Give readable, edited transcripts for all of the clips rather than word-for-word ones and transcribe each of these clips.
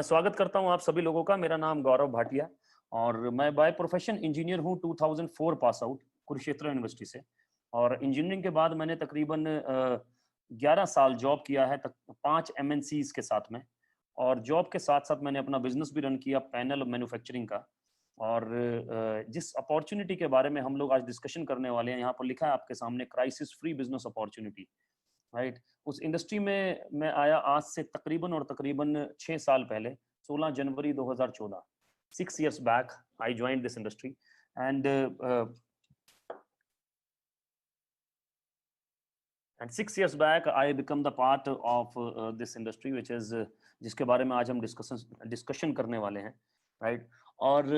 मैं स्वागत करता हूं आप सभी लोगों का। मेरा नाम गौरव भाटिया और मैं बाय प्रोफेशन इंजीनियर हूं। 2004 पास आउट कुरुक्षेत्र यूनिवर्सिटी से। और इंजीनियरिंग के बाद मैंने तकरीबन 11 साल जॉब किया है, 5 एमएनसीज के साथ में। और जॉब के साथ साथ मैंने अपना बिजनेस भी रन किया, पैनल मैन्युफैक्चरिंग का। और जिस अपॉर्चुनिटी के बारे में हम लोग आज डिस्कशन करने वाले हैं, यहाँ पर लिखा है आपके सामने, crisis free business opportunity, right. उस इंडस्ट्री में मैं आया आज से तकरीबन 6 साल पहले, 16 जनवरी 2014। 6 years back I joined this industry and 6 years back I become the part of this industry which is जिसके बारे में आज हम डिस्कशन करने वाले हैं, राइट। और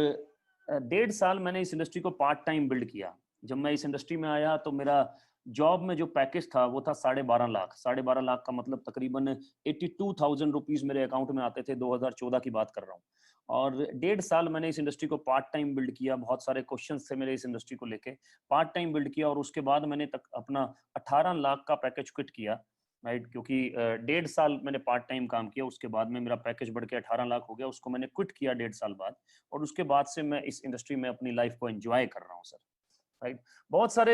1.5 साल मैंने इस इंडस्ट्री को पार्ट टाइम बिल्ड किया। जब मैं इस इंडस्ट्री में आया तो मेरा जॉब में जो पैकेज था वो था 12.5 लाख। 12.5 लाख का मतलब तकरीबन 82,000 रुपीज मेरे अकाउंट में आते थे। 2014 की बात कर रहा हूँ। और 1.5 साल मैंने इस इंडस्ट्री को पार्ट टाइम बिल्ड किया। बहुत सारे क्वेश्चंस थे मेरे इस इंडस्ट्री को लेके। पार्ट टाइम बिल्ड किया और उसके बाद मैंने अपना 18 लाख का पैकेज क्विट किया, राइट। क्योंकि 1.5 साल मैंने पार्ट टाइम काम किया, उसके बाद में मेरा पैकेज बढ़ के 18 लाख हो गया। उसको मैंने क्विट किया 1.5 साल बाद, और उसके बाद से मैं इस इंडस्ट्री में अपनी लाइफ को एंजॉय कर रहा हूँ सर, राइट। बहुत सारे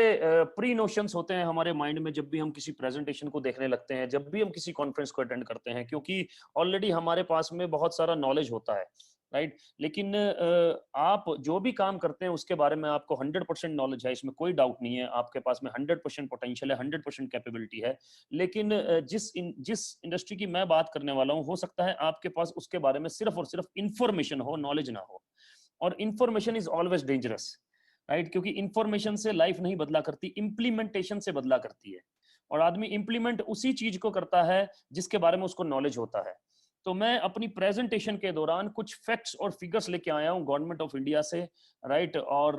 प्री नोशंस होते हैं हमारे माइंड में जब भी हम किसी प्रेजेंटेशन को देखने लगते हैं, जब भी हम किसी कॉन्फ्रेंस को अटेंड करते हैं, क्योंकि ऑलरेडी हमारे पास में बहुत सारा नॉलेज होता है, राइट। लेकिन आप जो भी काम करते हैं उसके बारे में आपको 100% नॉलेज है, इसमें कोई डाउट नहीं है। आपके पास में 100% पोटेंशियल है, 100% कैपेबिलिटी है। लेकिन जिस इंडस्ट्री की मैं बात करने वाला हूँ, हो सकता है आपके पास उसके बारे में सिर्फ और सिर्फ इंफॉर्मेशन हो, नॉलेज ना हो। और information is always dangerous, right. क्योंकि इंफॉर्मेशन से लाइफ नहीं बदला करती, इंप्लीमेंटेशन से बदला करती है। और आदमी इंप्लीमेंट उसी चीज को करता है जिसके बारे में उसको नॉलेज होता है। तो मैं अपनी प्रेजेंटेशन के दौरान कुछ फैक्ट्स और फिगर्स लेके आया हूँ गवर्नमेंट ऑफ इंडिया से, राइट। और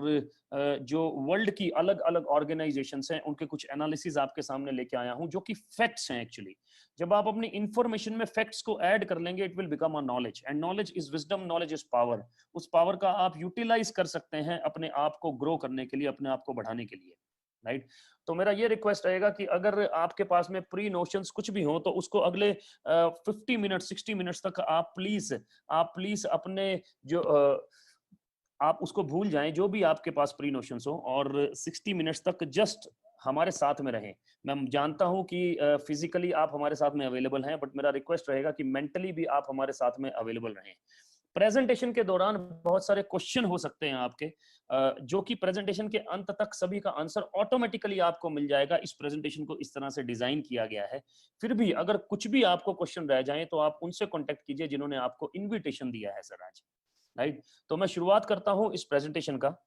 जो वर्ल्ड की अलग अलग ऑर्गेनाइजेशंस हैं उनके कुछ एनालिसिस आपके सामने लेके आया हूँ, जो कि फैक्ट्स हैं एक्चुअली। जब आप अपनी इंफॉर्मेशन में फैक्ट्स को ऐड कर लेंगे, it will become a knowledge, and knowledge is wisdom, knowledge is power. उस पावर का आप यूटिलाइज कर सकते हैं अपने आप को ग्रो करने के लिए, अपने आप को बढ़ाने के लिए, राइट। तो मेरा ये रिक्वेस्ट रहेगा कि अगर आपके पास में प्री नोशंस कुछ भी हो तो उसको अगले 50 मिनट 60 मिनट्स तक आप प्लीज अपने जो आप उसको भूल जाएं, जो भी आपके पास प्री नोशंस हो, और 60 मिनट्स तक जस्ट हमारे साथ में रहें। मैं जानता हूं कि फिजिकली आप हमारे साथ में अवेलेबल हैं, बट मेरा रिक्वेस्ट रहेगा कि मेंटली भी आप हमारे साथ में अवेलेबल रहें। प्रेजेंटेशन के दौरान बहुत सारे क्वेश्चन हो सकते हैं आपके, जो कि प्रेजेंटेशन के अंत तक सभी का आंसर ऑटोमेटिकली आपको मिल जाएगा। इस प्रेजेंटेशन को इस तरह से डिजाइन किया गया है। फिर भी अगर कुछ भी आपको क्वेश्चन रह जाए तो आप उनसे कांटेक्ट कीजिए जिन्होंने आपको इनविटेशन दिया है सर आज, राइट। तो मैं शुरुआत करता हूं इस प्रेजेंटेशन का।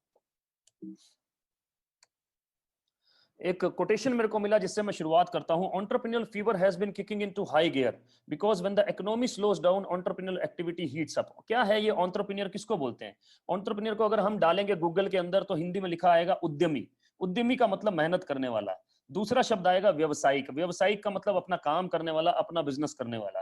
एक कोटेशन मेरे को मिला जिससे मैं शुरुआत करता हूं। Entrepreneurial fever has been kicking into high gear because when the economy slows down entrepreneurial activity heats up. क्या है ये एंटरप्रेन्योर, किसको बोलते हैं? एंटरप्रेन्योर को अगर हम डालेंगे गूगल के अंदर तो हिंदी में लिखा आएगा उद्यमी। उद्यमी का मतलब मेहनत करने वाला। दूसरा शब्द आएगा व्यवसायिक। व्यवसायिक का मतलब अपना काम करने वाला, अपना बिजनेस करने वाला,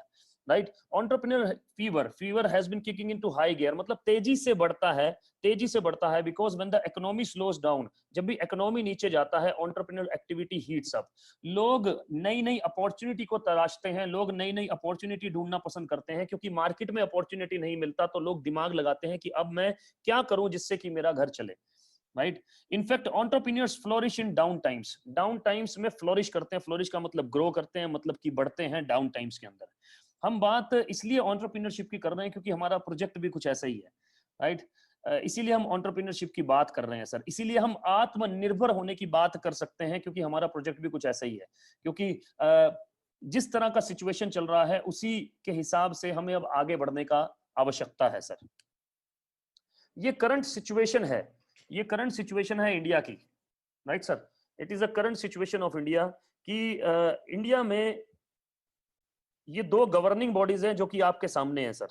right. Entrepreneur fever has been kicking into high gear मतलब तेजी से बढ़ता है because when the economy slows down, जब भी इकोनॉमी नीचे जाता है एंटरप्रेन्योर एक्टिविटी हीट्स अप। लोग नई नई अपॉर्चुनिटी को तलाशते हैं, लोग नई नई अपॉर्चुनिटी ढूंढना पसंद करते हैं, क्योंकि मार्केट में अपॉर्चुनिटी नहीं मिलता तो लोग दिमाग लगाते हैं कि अब मैं क्या करूं जिससे कि मेरा घर चले, राइट। इनफैक्ट एंटरप्रेन्योर्स फ्लोरिश इन डाउन टाइम्स। डाउन टाइम्स में फ्लोरिश करते हैं। फ्लोरिश का मतलब ग्रो करते हैं, मतलब कि बढ़ते हैं डाउन टाइम्स के अंदर। हम बात इसलिए एंटरप्रेन्योरशिप की कर रहे हैं क्योंकि हमारा प्रोजेक्ट भी कुछ ऐसा ही है, राइट। इसीलिए हम एंटरप्रेन्योरशिप की बात कर रहे हैं सर। इसीलिए हम आत्मनिर्भर होने की बात कर सकते हैं क्योंकि हमारा प्रोजेक्ट भी कुछ ऐसा ही है। क्योंकि जिस तरह का सिचुएशन चल रहा है उसी के हिसाब से हमें अब आगे बढ़ने का आवश्यकता है सर। ये करंट सिचुएशन है, ये करंट सिचुएशन है इंडिया की, right sir. It is a current situation of India कि इंडिया में ये 2 गवर्निंग बॉडीज हैं जो कि आपके सामने हैं sir.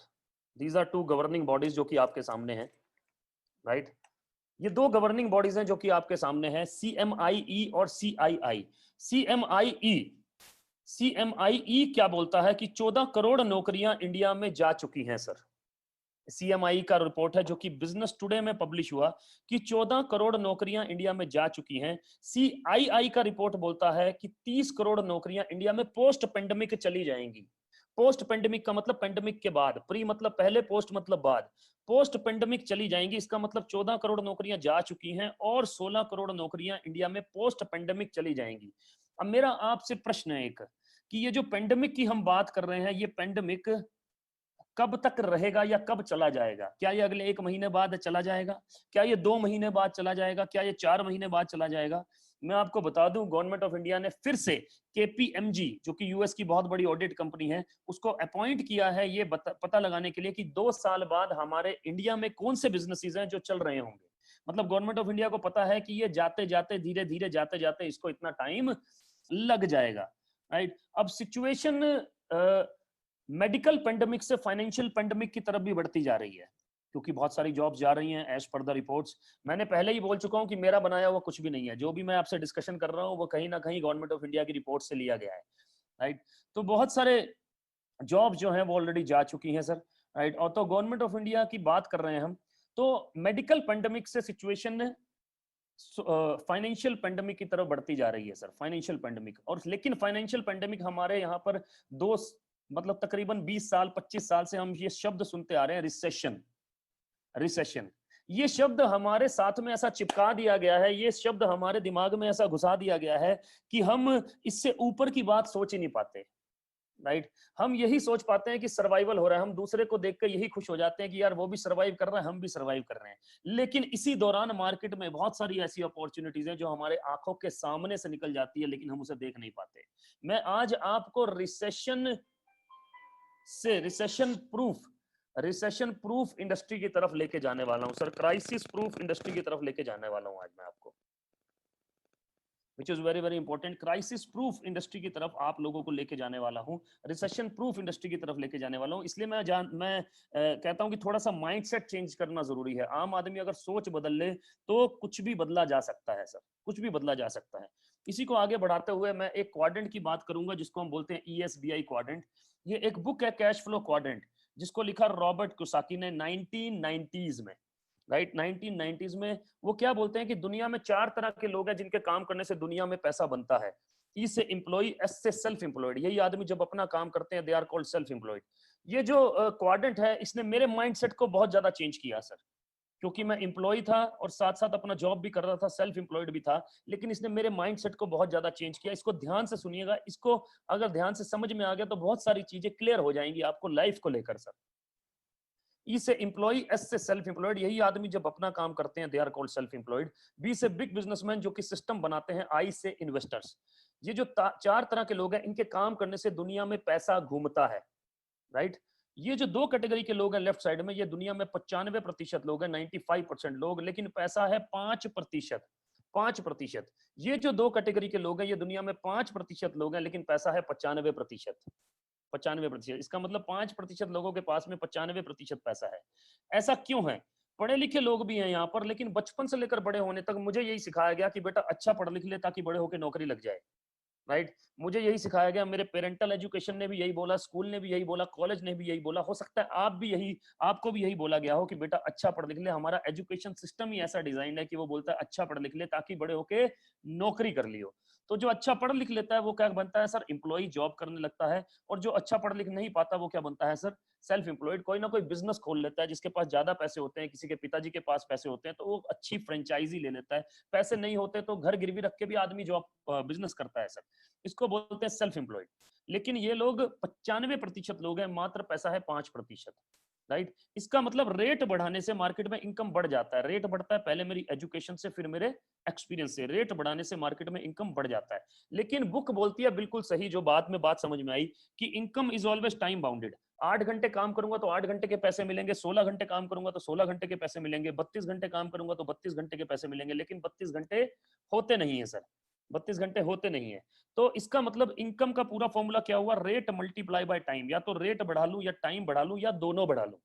These are 2 governing bodies जो कि आपके सामने हैं, राइट। ये 2 गवर्निंग बॉडीज हैं जो कि आपके सामने हैं, CMIE और CII। CMIE क्या बोलता है कि 14 करोड़ नौकरियां इंडिया में जा चुकी हैं सर। CMI का रिपोर्ट है जो कि बिजनेस टुडे में पब्लिश हुआ कि 14 करोड़ नौकरियां इंडिया में जा चुकी हैं। CII का रिपोर्ट बोलता है कि 30 करोड़ नौकरियां इंडिया में पोस्ट पेंडेमिक चली जाएंगी। पोस्ट पेंडेमिक का मतलब पेंडेमिक के बाद, प्री मतलब पहले, पोस्ट मतलब बाद, पोस्ट पेंडेमिक चली जाएंगी। इसका मतलब 14 करोड़ नौकरियां जा चुकी हैं और 16 करोड़ नौकरियां इंडिया में पोस्ट पेंडेमिक चली जाएंगी। अब मेरा आपसे प्रश्न है एक, कि ये जो पेंडेमिक की हम बात कर रहे हैं, ये पेंडेमिक कब तक रहेगा या कब चला जाएगा? क्या ये अगले 1 महीने बाद चला जाएगा? क्या ये 2 महीने बाद चला जाएगा? क्या ये 4 महीने बाद चला जाएगा? मैं आपको बता दूं, गवर्नमेंट ऑफ इंडिया ने फिर से केपीएमजी, जो कि यूएस की बहुत बड़ी ऑडिट कंपनी है, उसको अपॉइंट किया है ये पता लगाने के लिए कि 2 साल बाद हमारे इंडिया में कौन से बिजनेसेस हैं जो चल रहे होंगे। मतलब गवर्नमेंट ऑफ इंडिया को पता है कि ये जाते जाते, धीरे धीरे जाते जाते इसको इतना टाइम लग जाएगा, राइट। अब सिचुएशन मेडिकल पेंडेमिक से फाइनेंशियल पेंडेमिक की तरफ भी बढ़ती जा रही है, क्योंकि बहुत सारी जॉब्स जा रही हैं एज पर द रिपोर्ट्स। मैंने पहले ही बोल चुका हूं कि मेरा बनाया हुआ कुछ भी नहीं है, जो भी मैं आपसे डिस्कशन कर रहा हूं वो कहीं ना कहीं गवर्नमेंट ऑफ इंडिया की रिपोर्ट से लिया गया है, राइट। तो बहुत सारे जॉब जो है वो ऑलरेडी जा चुकी हैं सर, राइट। और तो गवर्नमेंट ऑफ इंडिया की बात कर रहे हैं हम, तो मेडिकल पेंडेमिक से सिचुएशन फाइनेंशियल पेंडेमिक की तरफ बढ़ती जा रही है सर, फाइनेंशियल पेंडेमिक। और लेकिन फाइनेंशियल पेंडेमिक हमारे यहाँ पर दो मतलब तकरीबन 20 साल 25 साल से हम ये शब्द सुनते आ रहे हैं, रिसेशन। रिसेशन ये शब्द हमारे साथ में ऐसा चिपका दिया गया है, ये शब्द हमारे दिमाग में ऐसा घुसा दिया गया है कि हम इससे ऊपर की बात सोच ही नहीं पाते, राइट। हम यही सोच पाते हैं कि सर्वाइवल हो रहा है, हम दूसरे को देखकर यही खुश हो जाते हैं कि यार वो भी सर्वाइव कर रहा है, हम भी सर्वाइव कर रहे हैं। लेकिन इसी दौरान मार्केट में बहुत सारी ऐसी अपॉर्चुनिटीज हैं जो हमारे आंखों के सामने से निकल जाती है, लेकिन हम उसे देख नहीं पाते। मैं आज आपको रिसेशन से रिसेशन प्रूफ इंडस्ट्री की तरफ लेके जाने वाला हूं सर, क्राइसिस प्रूफ इंडस्ट्री की तरफ लेके जाने वाला हूं आज मैं आपको, which is very very important. Crisis proof industry की तरफ आप लोगों को लेके जाने वाला हूं, रिसेशन प्रूफ इंडस्ट्री की तरफ लेके जाने वाला हूं। इसलिए मैं कहता हूं कि थोड़ा सा माइंडसेट चेंज करना जरूरी है। आम आदमी अगर सोच बदल ले तो कुछ भी बदला जा सकता है सर, कुछ भी बदला जा सकता है। इसी को आगे बढ़ाते हुए मैं एक क्वाड्रेंट की बात करूंगा जिसको हम बोलते हैं ESBI क्वाड्रेंट। ये एक बुक है, कैश फ्लो क्वाड्रेंट, जिसको लिखा रॉबर्ट कियोसाकी ने 1990s में, राइट। 1990s में वो क्या बोलते हैं कि दुनिया में 4 तरह के लोग हैं जिनके काम करने से दुनिया में पैसा बनता है। ई से एम्प्लॉय, एस से सेल्फ एम्प्लॉयड। यही आदमी जब अपना काम करते हैं they are called self employed. ये जो क्वाड्रेंट है इसने मेरे माइंडसेट को बहुत ज्यादा चेंज किया सर, क्योंकि मैं एम्प्लॉय था और साथ साथ अपना जॉब भी कर रहा था, सेल्फ एम्प्लॉयड भी था, लेकिन इसने मेरे माइंडसेट को बहुत ज्यादा चेंज किया। इसको ध्यान से सुनिएगा, इसको अगर ध्यान से समझ में आ गया तो बहुत सारी चीजें क्लियर हो जाएंगी आपको लाइफ को लेकर सर। ई से एम्प्लॉय, एस से सेल्फ एम्प्लॉयड। यही आदमी जब अपना काम करते हैं they are called self employed. B से बिग बिजनेसमैन जो कि सिस्टम बनाते हैं। आई से इन्वेस्टर्स। ये जो 4 तरह के लोग हैं इनके काम करने से दुनिया में पैसा घूमता है, राइट। ये जो 2 कैटेगरी के लोग हैं लेफ्ट साइड में, ये दुनिया में 95% लोग हैं, 95% लोग, लेकिन पैसा है 5%, 5%। ये जो 2 कैटेगरी के लोग हैं ये दुनिया में 5% लोग हैं, लेकिन पैसा है 95%, 95%। इसका मतलब 5% लोगों के पास में 95% पैसा है। ऐसा क्यों है? पढ़े लिखे लोग भी हैं यहाँ पर, लेकिन बचपन से लेकर बड़े होने तक मुझे यही सिखाया गया कि बेटा अच्छा पढ़ लिख ले ताकि बड़े होकर नौकरी लग जाए, राइट। मुझे यही सिखाया गया, मेरे पेरेंटल एजुकेशन ने भी यही बोला, स्कूल ने भी यही बोला, कॉलेज ने भी यही बोला। हो सकता है आपको भी यही बोला गया हो कि बेटा अच्छा पढ़ लिख ले। हमारा एजुकेशन सिस्टम ही ऐसा डिजाइन है कि वो बोलता है अच्छा पढ़ लिख ले ताकि बड़े होके नौकरी कर लियो। तो जो अच्छा पढ़ लिख लेता है वो क्या बनता है सर? एम्प्लॉय, जॉब करने लगता है। और जो अच्छा पढ़ लिख नहीं पाता वो क्या बनता है सर? Self employed. कोई ना कोई बिजनेस खोल लेता है, जिसके पास ज्यादा पैसे होते हैं, किसी के पिताजी के पास पैसे होते हैं तो वो अच्छी फ्रेंचाइजी ले लेता है। पैसे नहीं होते तो घर गिरवी रख के भी आदमी जॉब बिजनेस करता है सर। इसको बोलते हैं सेल्फ एम्प्लॉयड। लेकिन ये लोग 95% लोग हैं, मात्र पैसा है 5%, राइट। इसका मतलब रेट बढ़ाने से मार्केट में इनकम बढ़ जाता है। रेट बढ़ता है पहले मेरी एजुकेशन से, फिर मेरे एक्सपीरियंस से। रेट बढ़ाने से मार्केट में इनकम बढ़ जाता है। लेकिन बुक बोलती है बिल्कुल सही, जो बात में बात समझ में आई, कि income is always time bounded. 8 घंटे काम करूंगा तो 8 घंटे के पैसे मिलेंगे, 16 घंटे काम करूंगा तो 16 घंटे के पैसे मिलेंगे, 32 घंटे काम करूंगा तो 32 घंटे के पैसे मिलेंगे। लेकिन 32 घंटे होते नहीं है सर, 32 घंटे होते नहीं है। तो इसका मतलब इनकम का पूरा फॉर्मूला क्या हुआ? Rate multiply by time. या तो रेट बढ़ा लूं या टाइम बढ़ा लूं या दोनों बढ़ा लूं।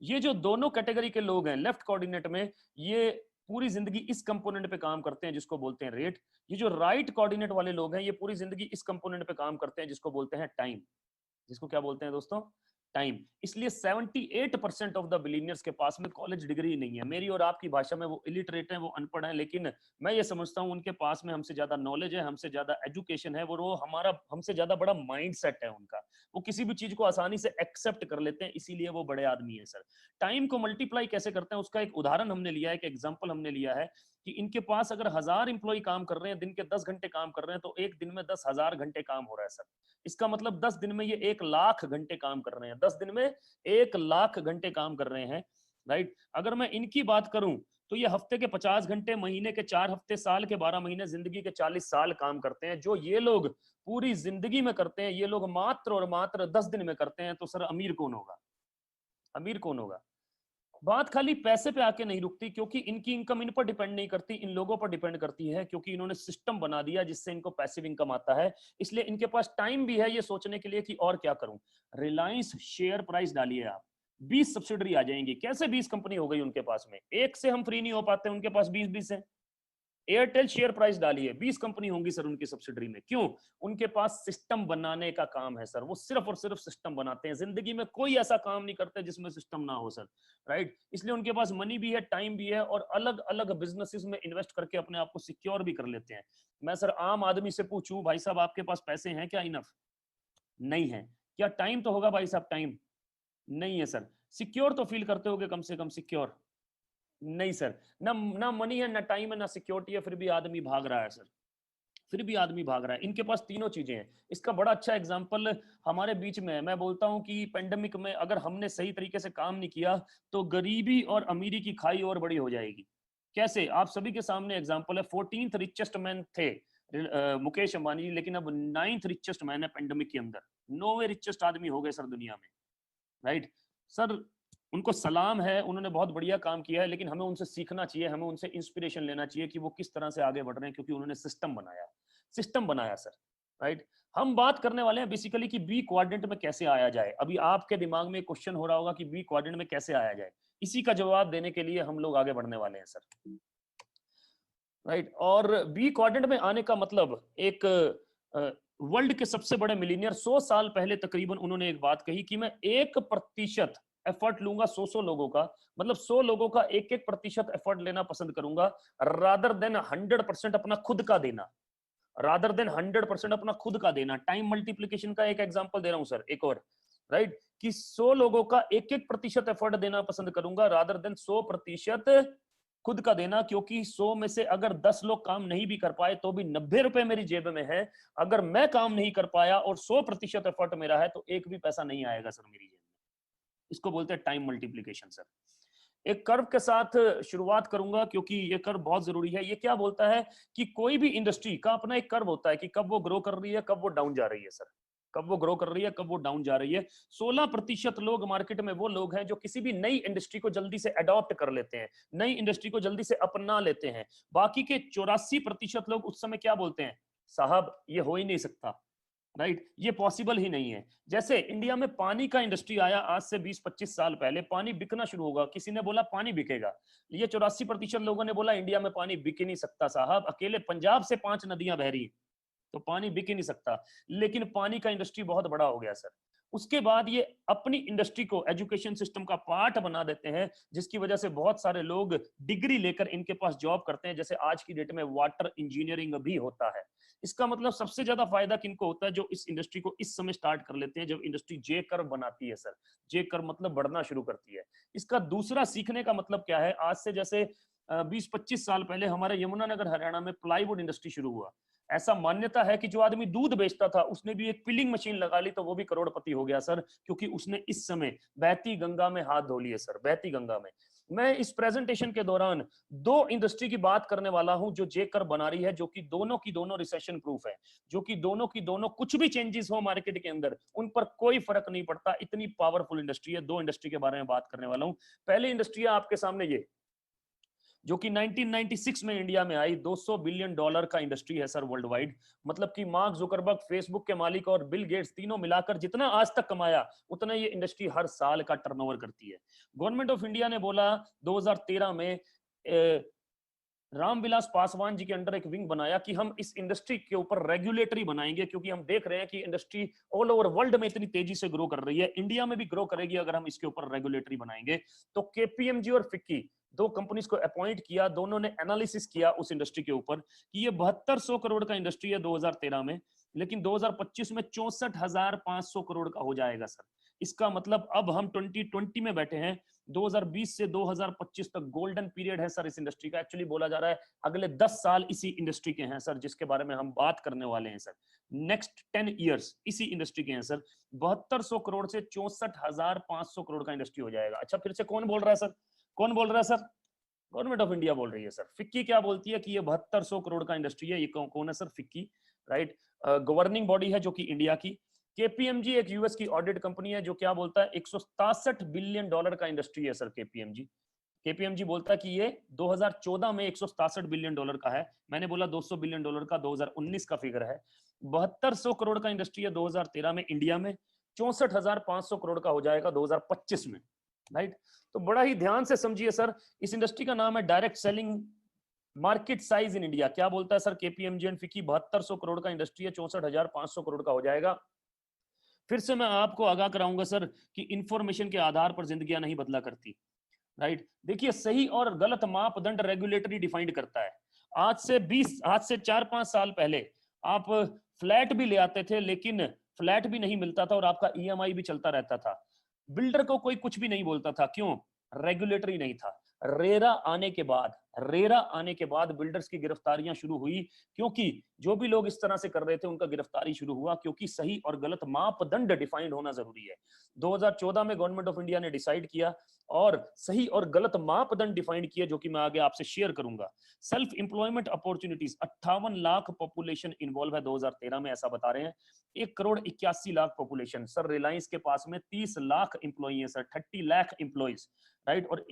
ये जो दोनों कैटेगरी के लोग हैं लेफ्ट कोऑर्डिनेट में, ये पूरी जिंदगी इस कंपोनेंट पे काम करते हैं जिसको बोलते हैं रेट। ये जो राइट कोऑर्डिनेट वाले लोग हैं ये पूरी जिंदगी इस कंपोनेंट पे काम करते हैं जिसको बोलते हैं टाइम। जिसको क्या बोलते हैं दोस्तों? टाइम। इसलिए 78% ऑफ द बिलीनियर्स के पास में कॉलेज डिग्री नहीं है। मेरी और आपकी भाषा में वो इलिटरेट हैं, वो अनपढ़ हैं, लेकिन मैं ये समझता हूं उनके पास में हमसे ज्यादा नॉलेज है, हमसे ज्यादा एजुकेशन है, वो हमारा हमसे ज्यादा बड़ा माइंड सेट है उनका। वो किसी भी चीज को आसानी से एक्सेप्ट कर लेते हैं, इसीलिए वो बड़े आदमी है सर। टाइम को मल्टीप्लाई कैसे करते हैं उसका एक उदाहरण हमने लिया है, एक एग्जांपल हमने लिया है कि इनके पास अगर 1000 इंप्लॉय काम कर रहे हैं, दिन के 10 घंटे काम कर रहे हैं, तो एक दिन में 10,000 घंटे काम हो रहा है सर। इसका मतलब 10 दिन में ये 1,00,000 घंटे काम कर रहे हैं, 10 दिन में 1,00,000 घंटे काम कर रहे हैं, राइट। अगर मैं इनकी बात करूं तो ये हफ्ते के 50 घंटे, महीने के 4 हफ्ते, साल के 12 महीने, जिंदगी के 40 साल काम करते हैं। जो ये लोग पूरी जिंदगी में करते हैं, ये लोग मात्र और मात्र 10 दिन में करते हैं। तो सर अमीर कौन होगा? अमीर कौन होगा? बात खाली पैसे पे आके नहीं रुकती, क्योंकि इनकी इनकम इन पर डिपेंड नहीं करती, इन लोगों पर डिपेंड करती है, क्योंकि इन्होंने सिस्टम बना दिया जिससे इनको पैसिव इनकम आता है। इसलिए इनके पास टाइम भी है ये सोचने के लिए कि और क्या करूं। रिलायंस शेयर प्राइस डालिए आप, 20 सब्सिडरी आ जाएंगी। कैसे 20 कंपनी हो गई उनके पास में? एक से हम फ्री नहीं हो पाते, उनके पास 20-20 है। एयरटेल शेयर प्राइस डालिए, 20 कंपनी होंगी सर उनकी सब्सिडरी में। क्यों? उनके पास सिस्टम बनाने का काम है सर, वो सिर्फ और सिर्फ सिस्टम बनाते हैं। जिंदगी में कोई ऐसा काम नहीं करते जिसमें सिस्टम ना हो सर, राइट। इसलिए उनके पास मनी भी है, टाइम भी है, और अलग अलग बिजनेसेस में इन्वेस्ट करके अपने आप को सिक्योर भी कर लेते हैं। मैं सर आम आदमी से पूछूं, भाई साहब आपके पास पैसे हैं क्या? इनफ नहीं है। क्या टाइम तो होगा भाई साहब? टाइम नहीं है सर। सिक्योर तो फील करते होगे कम से कम? सिक्योर नहीं सर। ना ना मनी है, ना टाइम है, ना सिक्योरिटी है, फिर भी आदमी भाग रहा है सर, फिर भी आदमी भाग रहा है। इनके पास तीनों चीजें हैं। इसका बड़ा अच्छा एग्जांपल हमारे बीच में है। मैं बोलता हूं कि पेंडेमिक में अगर हमने सही तरीके से काम नहीं किया तो गरीबी और अमीरी की खाई और बड़ी हो जाएगी। कैसे? आप सभी के सामने एग्जांपल है। 14th रिचेस्ट मैन थे मुकेश अंबानी जी, लेकिन अब 9th रिचेस्ट मैन है पेंडेमिक के अंदर। 9वें रिचेस्ट आदमी हो गए सर दुनिया में, राइट। सर उनको सलाम है, उन्होंने बहुत बढ़िया काम किया है, लेकिन हमें उनसे सीखना चाहिए, हमें उनसे इंस्पिरेशन लेना चाहिए कि वो किस तरह से आगे बढ़ रहे हैं, क्योंकि उन्होंने सिस्टम बनाया सर, राइट। हम बात करने वाले हैं बेसिकली कि बी क्वाड्रेंट में कैसे आया जाए। अभी आपके दिमाग में क्वेश्चन हो रहा होगा कि बी क्वाड्रेंट में कैसे आया जाए। इसी का जवाब देने के लिए हम लोग आगे बढ़ने वाले हैं सर, राइट। और बी क्वाड्रेंट में आने का मतलब, एक वर्ल्ड के सबसे बड़े मिलीनियर 100 साल पहले तकरीबन उन्होंने एक बात कही कि मैं 1% एफर्ट लूंगा 100 लोगों का, मतलब 100 लोगों का 1-1% एफर्ट लेना पसंद करूंगा, रादर देन 100% अपना खुद का देना, रादर देन 100% अपना खुद का देना। टाइम मल्टीप्लीकेशन का एक एग्जांपल दे रहा हूं सर, एक और, राइट, कि 100 लोगों का 1-1% एफर्ट देना पसंद करूंगा, रादर देन 100% खुद का देना। क्योंकि 100 में से अगर 10 लोग काम नहीं भी कर पाए तो भी 90 रुपए मेरी जेब में है। अगर मैं काम नहीं कर पाया और 100% एफर्ट मेरा है तो एक भी पैसा नहीं आएगा सर मेरी जेब में। इसको बोलते हैं टाइम मल्टीप्लीकेशन सर। एक कर्व के साथ शुरुआत करूंगा क्योंकि ये कर्व बहुत जरूरी है। ये क्या बोलता है कि कोई भी इंडस्ट्री का अपना एक कर्व होता है कि कब वो ग्रो कर रही है, कब वो डाउन जा रही है सर, कब वो ग्रो कर रही है, कब वो डाउन जा रही है। 16% लोग मार्केट में वो लोग हैं जो किसी भी नई इंडस्ट्री को जल्दी से अडॉप्ट कर लेते हैं, नई इंडस्ट्री को जल्दी से अपना लेते हैं। बाकी के 84% लोग उस समय क्या बोलते हैं, साहब ये हो ही नहीं सकता, राइट, ये पॉसिबल ही नहीं है। जैसे इंडिया में पानी का इंडस्ट्री आया आज से 20-25 साल पहले, पानी बिकना शुरू होगा, किसी ने बोला पानी बिकेगा। ये 84% लोगों ने बोला इंडिया में पानी बिक ही नहीं सकता साहब, अकेले पंजाब से 5 नदियां बह रही तो पानी बिक ही नहीं सकता। लेकिन पानी का इंडस्ट्री बहुत बड़ा हो गया सर। उसके बाद ये अपनी इंडस्ट्री को एजुकेशन सिस्टम का पार्ट बना देते हैं, जिसकी वजह से बहुत सारे लोग डिग्री लेकर इनके पास जॉब करते हैं। जैसे आज की डेट में वाटर इंजीनियरिंग भी होता है। इसका मतलब सबसे ज्यादा फायदा किनको होता है, जो इस इंडस्ट्री को इस समय स्टार्ट कर लेते हैं, जब इंडस्ट्री जे कर्व बनाती है सर। जे कर्व मतलब बढ़ना शुरू करती है। इसका दूसरा सीखने का मतलब क्या है, आज से जैसे 20-25 साल पहले हमारे यमुनानगर हरियाणा में प्लाईवुड इंडस्ट्री शुरू हुआ। ऐसा मान्यता है कि जो आदमी दूध बेचता था उसने भी एक पिलिंग मशीन लगा ली तो वो भी करोड़पति हो गया सर, क्योंकि उसने इस समय बहती गंगा में हाथ धो लिए सर, बहती गंगा में। मैं इस प्रेजेंटेशन के दौरान 2 इंडस्ट्री की बात करने वाला हूं जो जे कर्व बना रही है, जो कि दोनों की दोनों रिसेशन प्रूफ है, जो कि दोनों की दोनों कुछ भी चेंजेस हो मार्केट के अंदर उन पर कोई फर्क नहीं पड़ता, इतनी पावरफुल इंडस्ट्री है। 2 इंडस्ट्री के बारे में बात करने वाला हूं। पहली इंडस्ट्री है आपके सामने ये, जो कि 1996 में इंडिया में आई। $200 बिलियन का इंडस्ट्री है सर वर्ल्ड वाइड। मतलब कि मार्क जुकरबर्ग, फेसबुक के मालिक, और बिल गेट्स तीनों मिलाकर जितना आज तक कमाया उतना ये इंडस्ट्री हर साल का टर्नओवर करती है। गवर्नमेंट ऑफ इंडिया ने बोला 2013 में रामविलास पासवान जी के अंडर एक विंग बनाया कि हम इस इंडस्ट्री के ऊपर रेगुलेटरी बनाएंगे, क्योंकि हम देख रहे हैं कि इंडस्ट्री ऑल ओवर वर्ल्ड में इतनी तेजी से ग्रो कर रही है, इंडिया में भी ग्रो करेगी अगर हम इसके ऊपर रेगुलेटरी बनाएंगे। तो केपीएमजी और फिक्की दो कंपनीज को अपॉइंट किया, दोनों ने एनालिसिस किया उस इंडस्ट्री के ऊपर कि ये 7200 करोड़ का इंडस्ट्री है 2013 में, लेकिन 2025 में 64,500 करोड़ का हो जाएगा सर। इसका मतलब अब हम 2020 में बैठे हैं, 2020 से 2025 तक गोल्डन पीरियड है सर इस इंडस्ट्री का। एक्चुअली बोला जा रहा है अगले 10 साल इसी इंडस्ट्री के हैं सर, जिसके बारे में हम बात करने वाले हैं सर। नेक्स्ट 10 इयर्स इसी इंडस्ट्री के हैं सर। 7200 करोड़ से 64,500 करोड़ का इंडस्ट्री हो जाएगा। अच्छा, फिर से कौन बोल रहा है सर? कौन बोल रहा है सर? गवर्नमेंट ऑफ इंडिया बोल रही है सर। फिक्की क्या बोलती है कि ये 7200 करोड़ का इंडस्ट्री है। ये कौन है sir? FICCI, right? Governing body है जो कि इंडिया की। केपीएमजी एक यूएस की ऑडिट कंपनी है जो क्या बोलता है 167 बिलियन डॉलर का इंडस्ट्री है सर केपीएमजी। केपीएमजी बोलता है कि ये 2014 में 167 बिलियन डॉलर का है। मैंने बोला 200 बिलियन डॉलर का 2019 का फिगर है। 7200 करोड़ का इंडस्ट्री है 2013 में इंडिया में, 64,500 करोड़ का हो जाएगा 2025 में, राइट? तो बड़ा ही ध्यान से समझिए सर। इस इंडस्ट्री का नाम है direct selling market size in India. क्या बोलता है sir KPMG and FICCI? 7200 crore का इंडस्ट्री है, 64,500 करोड़ का हो जाएगा। फिर से मैं आपको आगाह कराऊंगा सर कि इंफॉर्मेशन के आधार पर जिंदगियां नहीं बदला करती, राइट? देखिए, सही और गलत मापदंड रेगुलेटरी डिफाइंड करता है। आज से 4-5 साल पहले आप फ्लैट भी ले आते थे, लेकिन फ्लैट भी नहीं मिलता था और आपका ईएमआई भी चलता रहता था। बिल्डर को कोई कुछ भी नहीं बोलता था, क्यों? रेगुलेटरी नहीं था। रेरा आने के बाद बिल्डर्स की गिरफ्तारियां शुरू हुई, क्योंकि जो भी लोग इस तरह से कर रहे थे उनका गिरफ्तारी शुरू हुआ, क्योंकि सही और गलत मापदंड डिफाइंड होना जरूरी है। 2014 में गवर्नमेंट ऑफ इंडिया ने डिसाइड किया और सही और गलत मापदंड डिफाइंड किए, जो कि मैं आगे आपसे शेयर करूंगा। Self employment opportunities, 58 lakh population involve है 2013 में, ऐसा बता रहे हैं। 1,81,00,000 पॉपुलेशन। सर रिलायंस के पास में 30 लाख इंप्लॉई है सर, 30 लाख इंप्लॉइज, राइट? और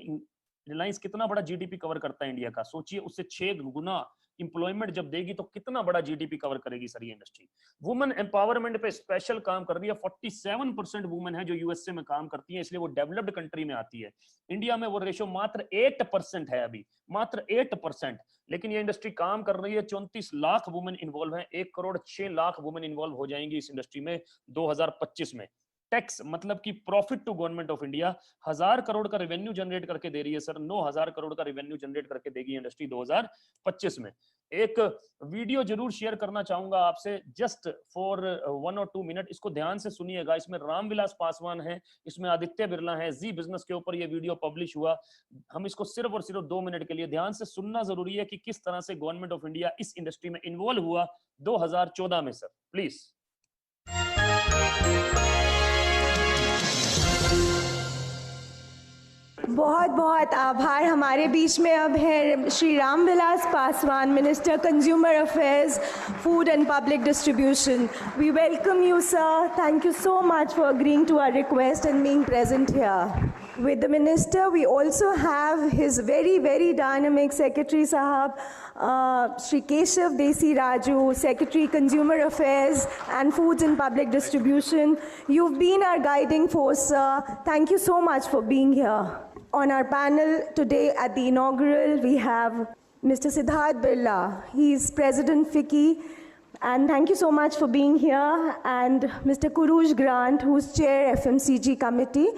रिलायंस कितना बड़ा जीडीपी कवर करता है इंडिया का, सोचिए। उससे 6 गुना इंप्लॉयमेंट जब देगी तो कितना बड़ा जीडीपी कवर करेगी सर ये इंडस्ट्री। वुमेन एम्पावरमेंट पे स्पेशल काम कर रही है। 47% वुमेन है जो यूएसए में काम करती है, इसलिए वो डेवलप्ड कंट्री में आती है। इंडिया में वो रेशो मात्र 8% है, अभी मात्र 8%। लेकिन ये इंडस्ट्री काम कर रही है, 34 लाख वुमेन इन्वॉल्व है, 1,06,00,000 वुमेन इन्वॉल्व हो जाएंगी इस इंडस्ट्री में 2025 में। टैक्स मतलब कि profit to government of India 1000 crore का रेवेन्यू जनरेट करके दे रही है सर। 9,000 करोड़ का रेवेन्यू जनरेट करके देगी इंडस्ट्री 2025 में। एक वीडियो जरूर शेयर करना चाहूंगा आपसे, जस्ट फॉर 1 और 2 मिनट। इसको ध्यान से सुनिएगा। इसमें रामविलास पासवान है, इसमें आदित्य बिरला है। जी बिजनेस के ऊपर ये वीडियो पब्लिश हुआ। हम इसको सिर्फ और सिर्फ 2 मिनट के लिए ध्यान से सुनना जरूरी है कि किस तरह से गवर्नमेंट ऑफ इंडिया इस इंडस्ट्री में इन्वॉल्व हुआ 2014 में सर, प्लीज। बहुत बहुत आभार। हमारे बीच में अब है Shri Ramvilas Paswan, minister consumer affairs, food and public distribution. We welcome you, sir. Thank you so much for agreeing to our request and being present here. With the Minister, we also have his very, very dynamic Secretary Sahab, Shri Keshav Desi Raju, Secretary Consumer Affairs and Foods and Public Distribution. You've been our guiding force, sir. Thank you so much for being here. On our panel today at the inaugural, we have Mr. Siddharth Birla. He's President FICCI. And thank you so much for being here. And Mr. Kurush Grant, who's Chair FMCG Committee,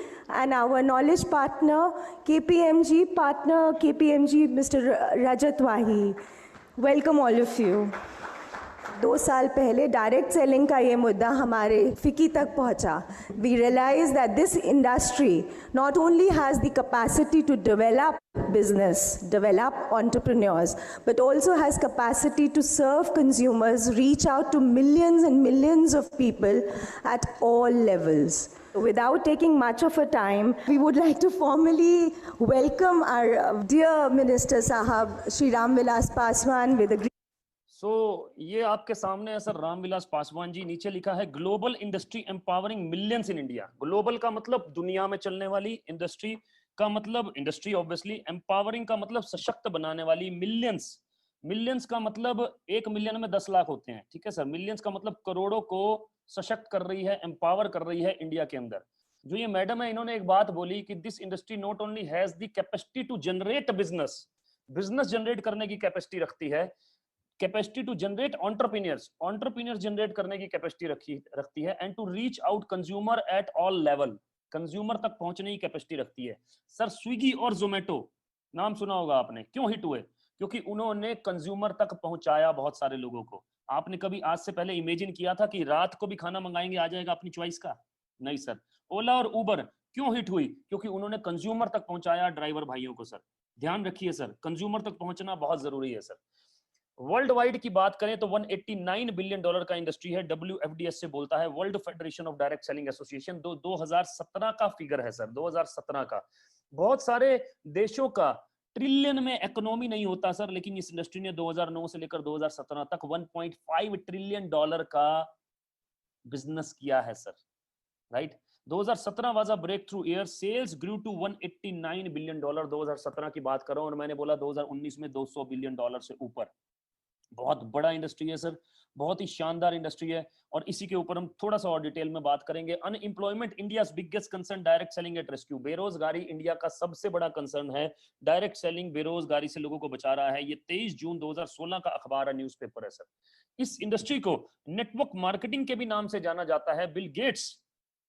and our knowledge partner, KPMG partner, KPMG, Mr. Rajat Wahi. Welcome all of you. 2 साल पहले direct selling का ये मुद्दा हमारे फिकी तक पहुंचा. We realized that this industry not only has the capacity to develop business, develop entrepreneurs, but also has capacity to serve consumers, reach out to millions and millions of people at all levels. Without taking much of a time, we would like to formally welcome our dear Minister Sahab, Shri Ramvilas Paswan, with a ये आपके सामने है sir Ramvilas Paswan ji. नीचे लिखा है global industry empowering millions in India. Global का मतलब दुनिया में चलने वाली, इंडस्ट्री का मतलब इंडस्ट्री ऑब्वियसली, एम्पावरिंग का मतलब सशक्त बनाने वाली, मिलियंस, मिलियंस का मतलब 1 मिलियन में 10 लाख होते हैं, ठीक है सर। मिलियंस का मतलब करोड़ों को सशक्त कर रही है, एम्पावर कर रही है इंडिया के अंदर। जो ये मैडम है, इन्होंने एक बात बोली कि this industry not only has the capacity to generate business, business generate करने की कैपेसिटी रखती है, capacity to generate entrepreneurs, entrepreneurs generate करने की कैपेसिटी रखती है, and to reach out consumer at all level, consumer तक पहुंचने की कैपेसिटी रखती है। सर स्विगी और जोमेटो नाम सुना होगा आपने। क्यों हिट हुए? क्योंकि उन्होंने कंज्यूमर तक पहुंचाया बहुत सारे लोगों को। आपने कभी आज से पहले इमेजिन किया था कि रात को भी खाना मंगाएंगे आ जाएगा अपनी चॉइस का? नहीं सर। ओला और उबर क्यों हिट हुई? क्योंकि उन्होंने कंज्यूमर तक पहुंचाया ड्राइवर भाइयों को सर। ध्यान रखिए सर, कंज्यूमर तक पहुंचना बहुत जरूरी है सर। वर्ल्ड वाइड की बात करें तो 189 बिलियन डॉलर का इंडस्ट्री है, WFDS से बोलता है, world federation of direct selling association. 2017 का फिगर है सर, 2017 का। बहुत सारे देशों का ट्रिलियन में इकोनॉमी नहीं होता सर, लेकिन इस इंडस्ट्री ने 2009 से लेकर 2017 तक 1.5 ट्रिलियन डॉलर का बिजनेस किया है sir, right. 2017 was a breakthrough year, sales grew to 189 billion dollar. 2017 की बात कर रहा हूं, और मैंने बोला 2019 में 200 बिलियन डॉलर से ऊपर। बहुत बड़ा इंडस्ट्री है सर, बहुत ही शानदार इंडस्ट्री है। और इसी के ऊपर हम थोड़ा सा और डिटेल में बात करेंगे। Unemployment India biggest concern, direct selling at rescue. बेरोजगारी इंडिया का सबसे बड़ा कंसर्न है। डायरेक्ट सेलिंग बेरोजगारी से लोगों को बचा रहा है। ये 23 जून 2016 का अखबार है, न्यूज़पेपर है सर। इस इंडस्ट्री को नेटवर्क मार्केटिंग के भी नाम से जाना जाता है। बिल गेट्स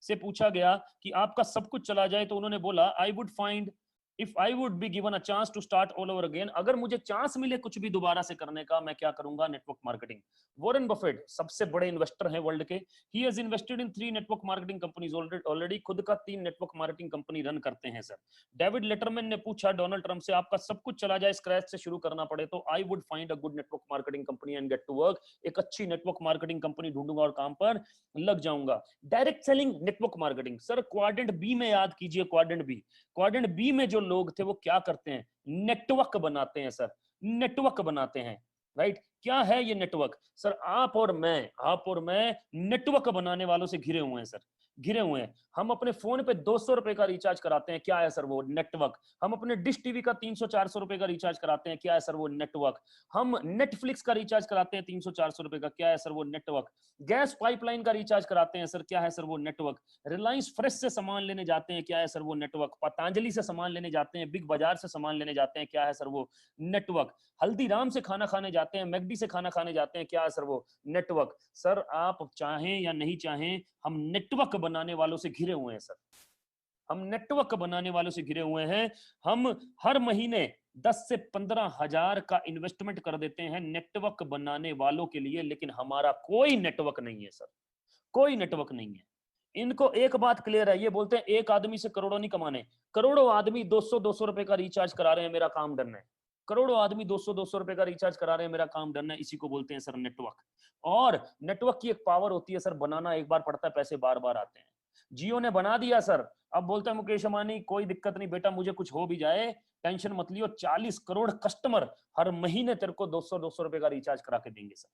से पूछा गया कि आपका सब कुछ चला जाए, तो उन्होंने बोला I would find if I would be given a chance to start all over again, अगर मुझे चांस मिले कुछ भी दोबारा से करने का, मैं क्या करूंगा? Network marketing. वॉरेन बफेट सबसे बड़े इन्वेस्टर हैं वर्ल्ड के। He has invested in 3 network marketing companies already, खुद का 3 नेटवर्क मार्केटिंग कंपनी रन करते हैं सर। डेविड लेटरमैन ने पूछा डोनाल्ड ट्रंप से, आपका सब कुछ चला जाए, स्क्रैच से शुरू करना पड़े, तो I would find a good network marketing company and get to work. एक अच्छी नेटवर्क मार्केटिंग कंपनी ढूंढूंगा और काम पर लग जाऊंगा। Direct selling, network marketing sir, quadrant B में याद कीजिए, क्वाड्रेंट बी। क्वाड्रेंट बी में जो लोग थे वो क्या करते हैं? नेटवर्क बनाते हैं सर, नेटवर्क बनाते हैं, राइट। क्या है ये नेटवर्क? सर आप और मैं नेटवर्क बनाने वालों से घिरे हुए हैं सर, घिरे हुए हैं। हम अपने फोन पे 200 रुपए का रिचार्ज कराते हैं, क्या है सर? वो नेटवर्क। हम अपने डिश टीवी का 300-400 रुपए का रिचार्ज कराते हैं, क्या है सर? वो नेटवर्क। हम नेटफ्लिक्स का रिचार्ज कराते हैं 300-400 रुपए का, क्या है सर? वो नेटवर्क। गैस पाइपलाइन का रिचार्ज कराते हैं सर, क्या है सर? वो नेटवर्क। रिलायंस फ्रेश से सामान लेने जाते हैं, क्या है सर? वो नेटवर्क। पतंजलि से सामान लेने जाते हैं, बिग बाजार से सामान लेने जाते हैं, क्या है सर? वो नेटवर्क। हल्दीराम से खाना खाने जाते हैं, मैकडी से खाना खाने जाते हैं, क्या है सर? वो नेटवर्क। सर आप चाहें या नहीं चाहें, हम नेटवर्क बनाने वालों से घिरे हुए हैं सर, हम नेटवर्क बनाने वालों से घिरे हुए हैं। हम हर महीने 10 से 15 हजार का इन्वेस्टमेंट कर देते हैं नेटवर्क बनाने वालों के लिए, लेकिन हमारा कोई नेटवर्क नहीं है सर, कोई नेटवर्क नहीं है। इनको एक बात क्लियर है, ये बोलते हैं एक आदमी से करोड़ों नहीं कमाने। करोड़ों आदमी 200-200 रुपए का रिचार्ज करा रहे हैं, मेरा काम डन है। करोड़ों आदमी 200-200 रुपए का रिचार्ज करा रहे हैं, मेरा काम डन है। इसी को बोलते हैं सर नेटवर्क। और नेटवर्क की एक पावर होती है सर, बनाना एक बार पड़ता है, पैसे बार बार आते हैं। जियो ने बना दिया सर, अब बोलता है मुकेश अंबानी कोई दिक्कत नहीं बेटा, मुझे कुछ हो भी जाए टेंशन मत लियो, 40 करोड़ कस्टमर हर महीने तेरे को 200-200 रुपए का रिचार्ज करा के देंगे सर,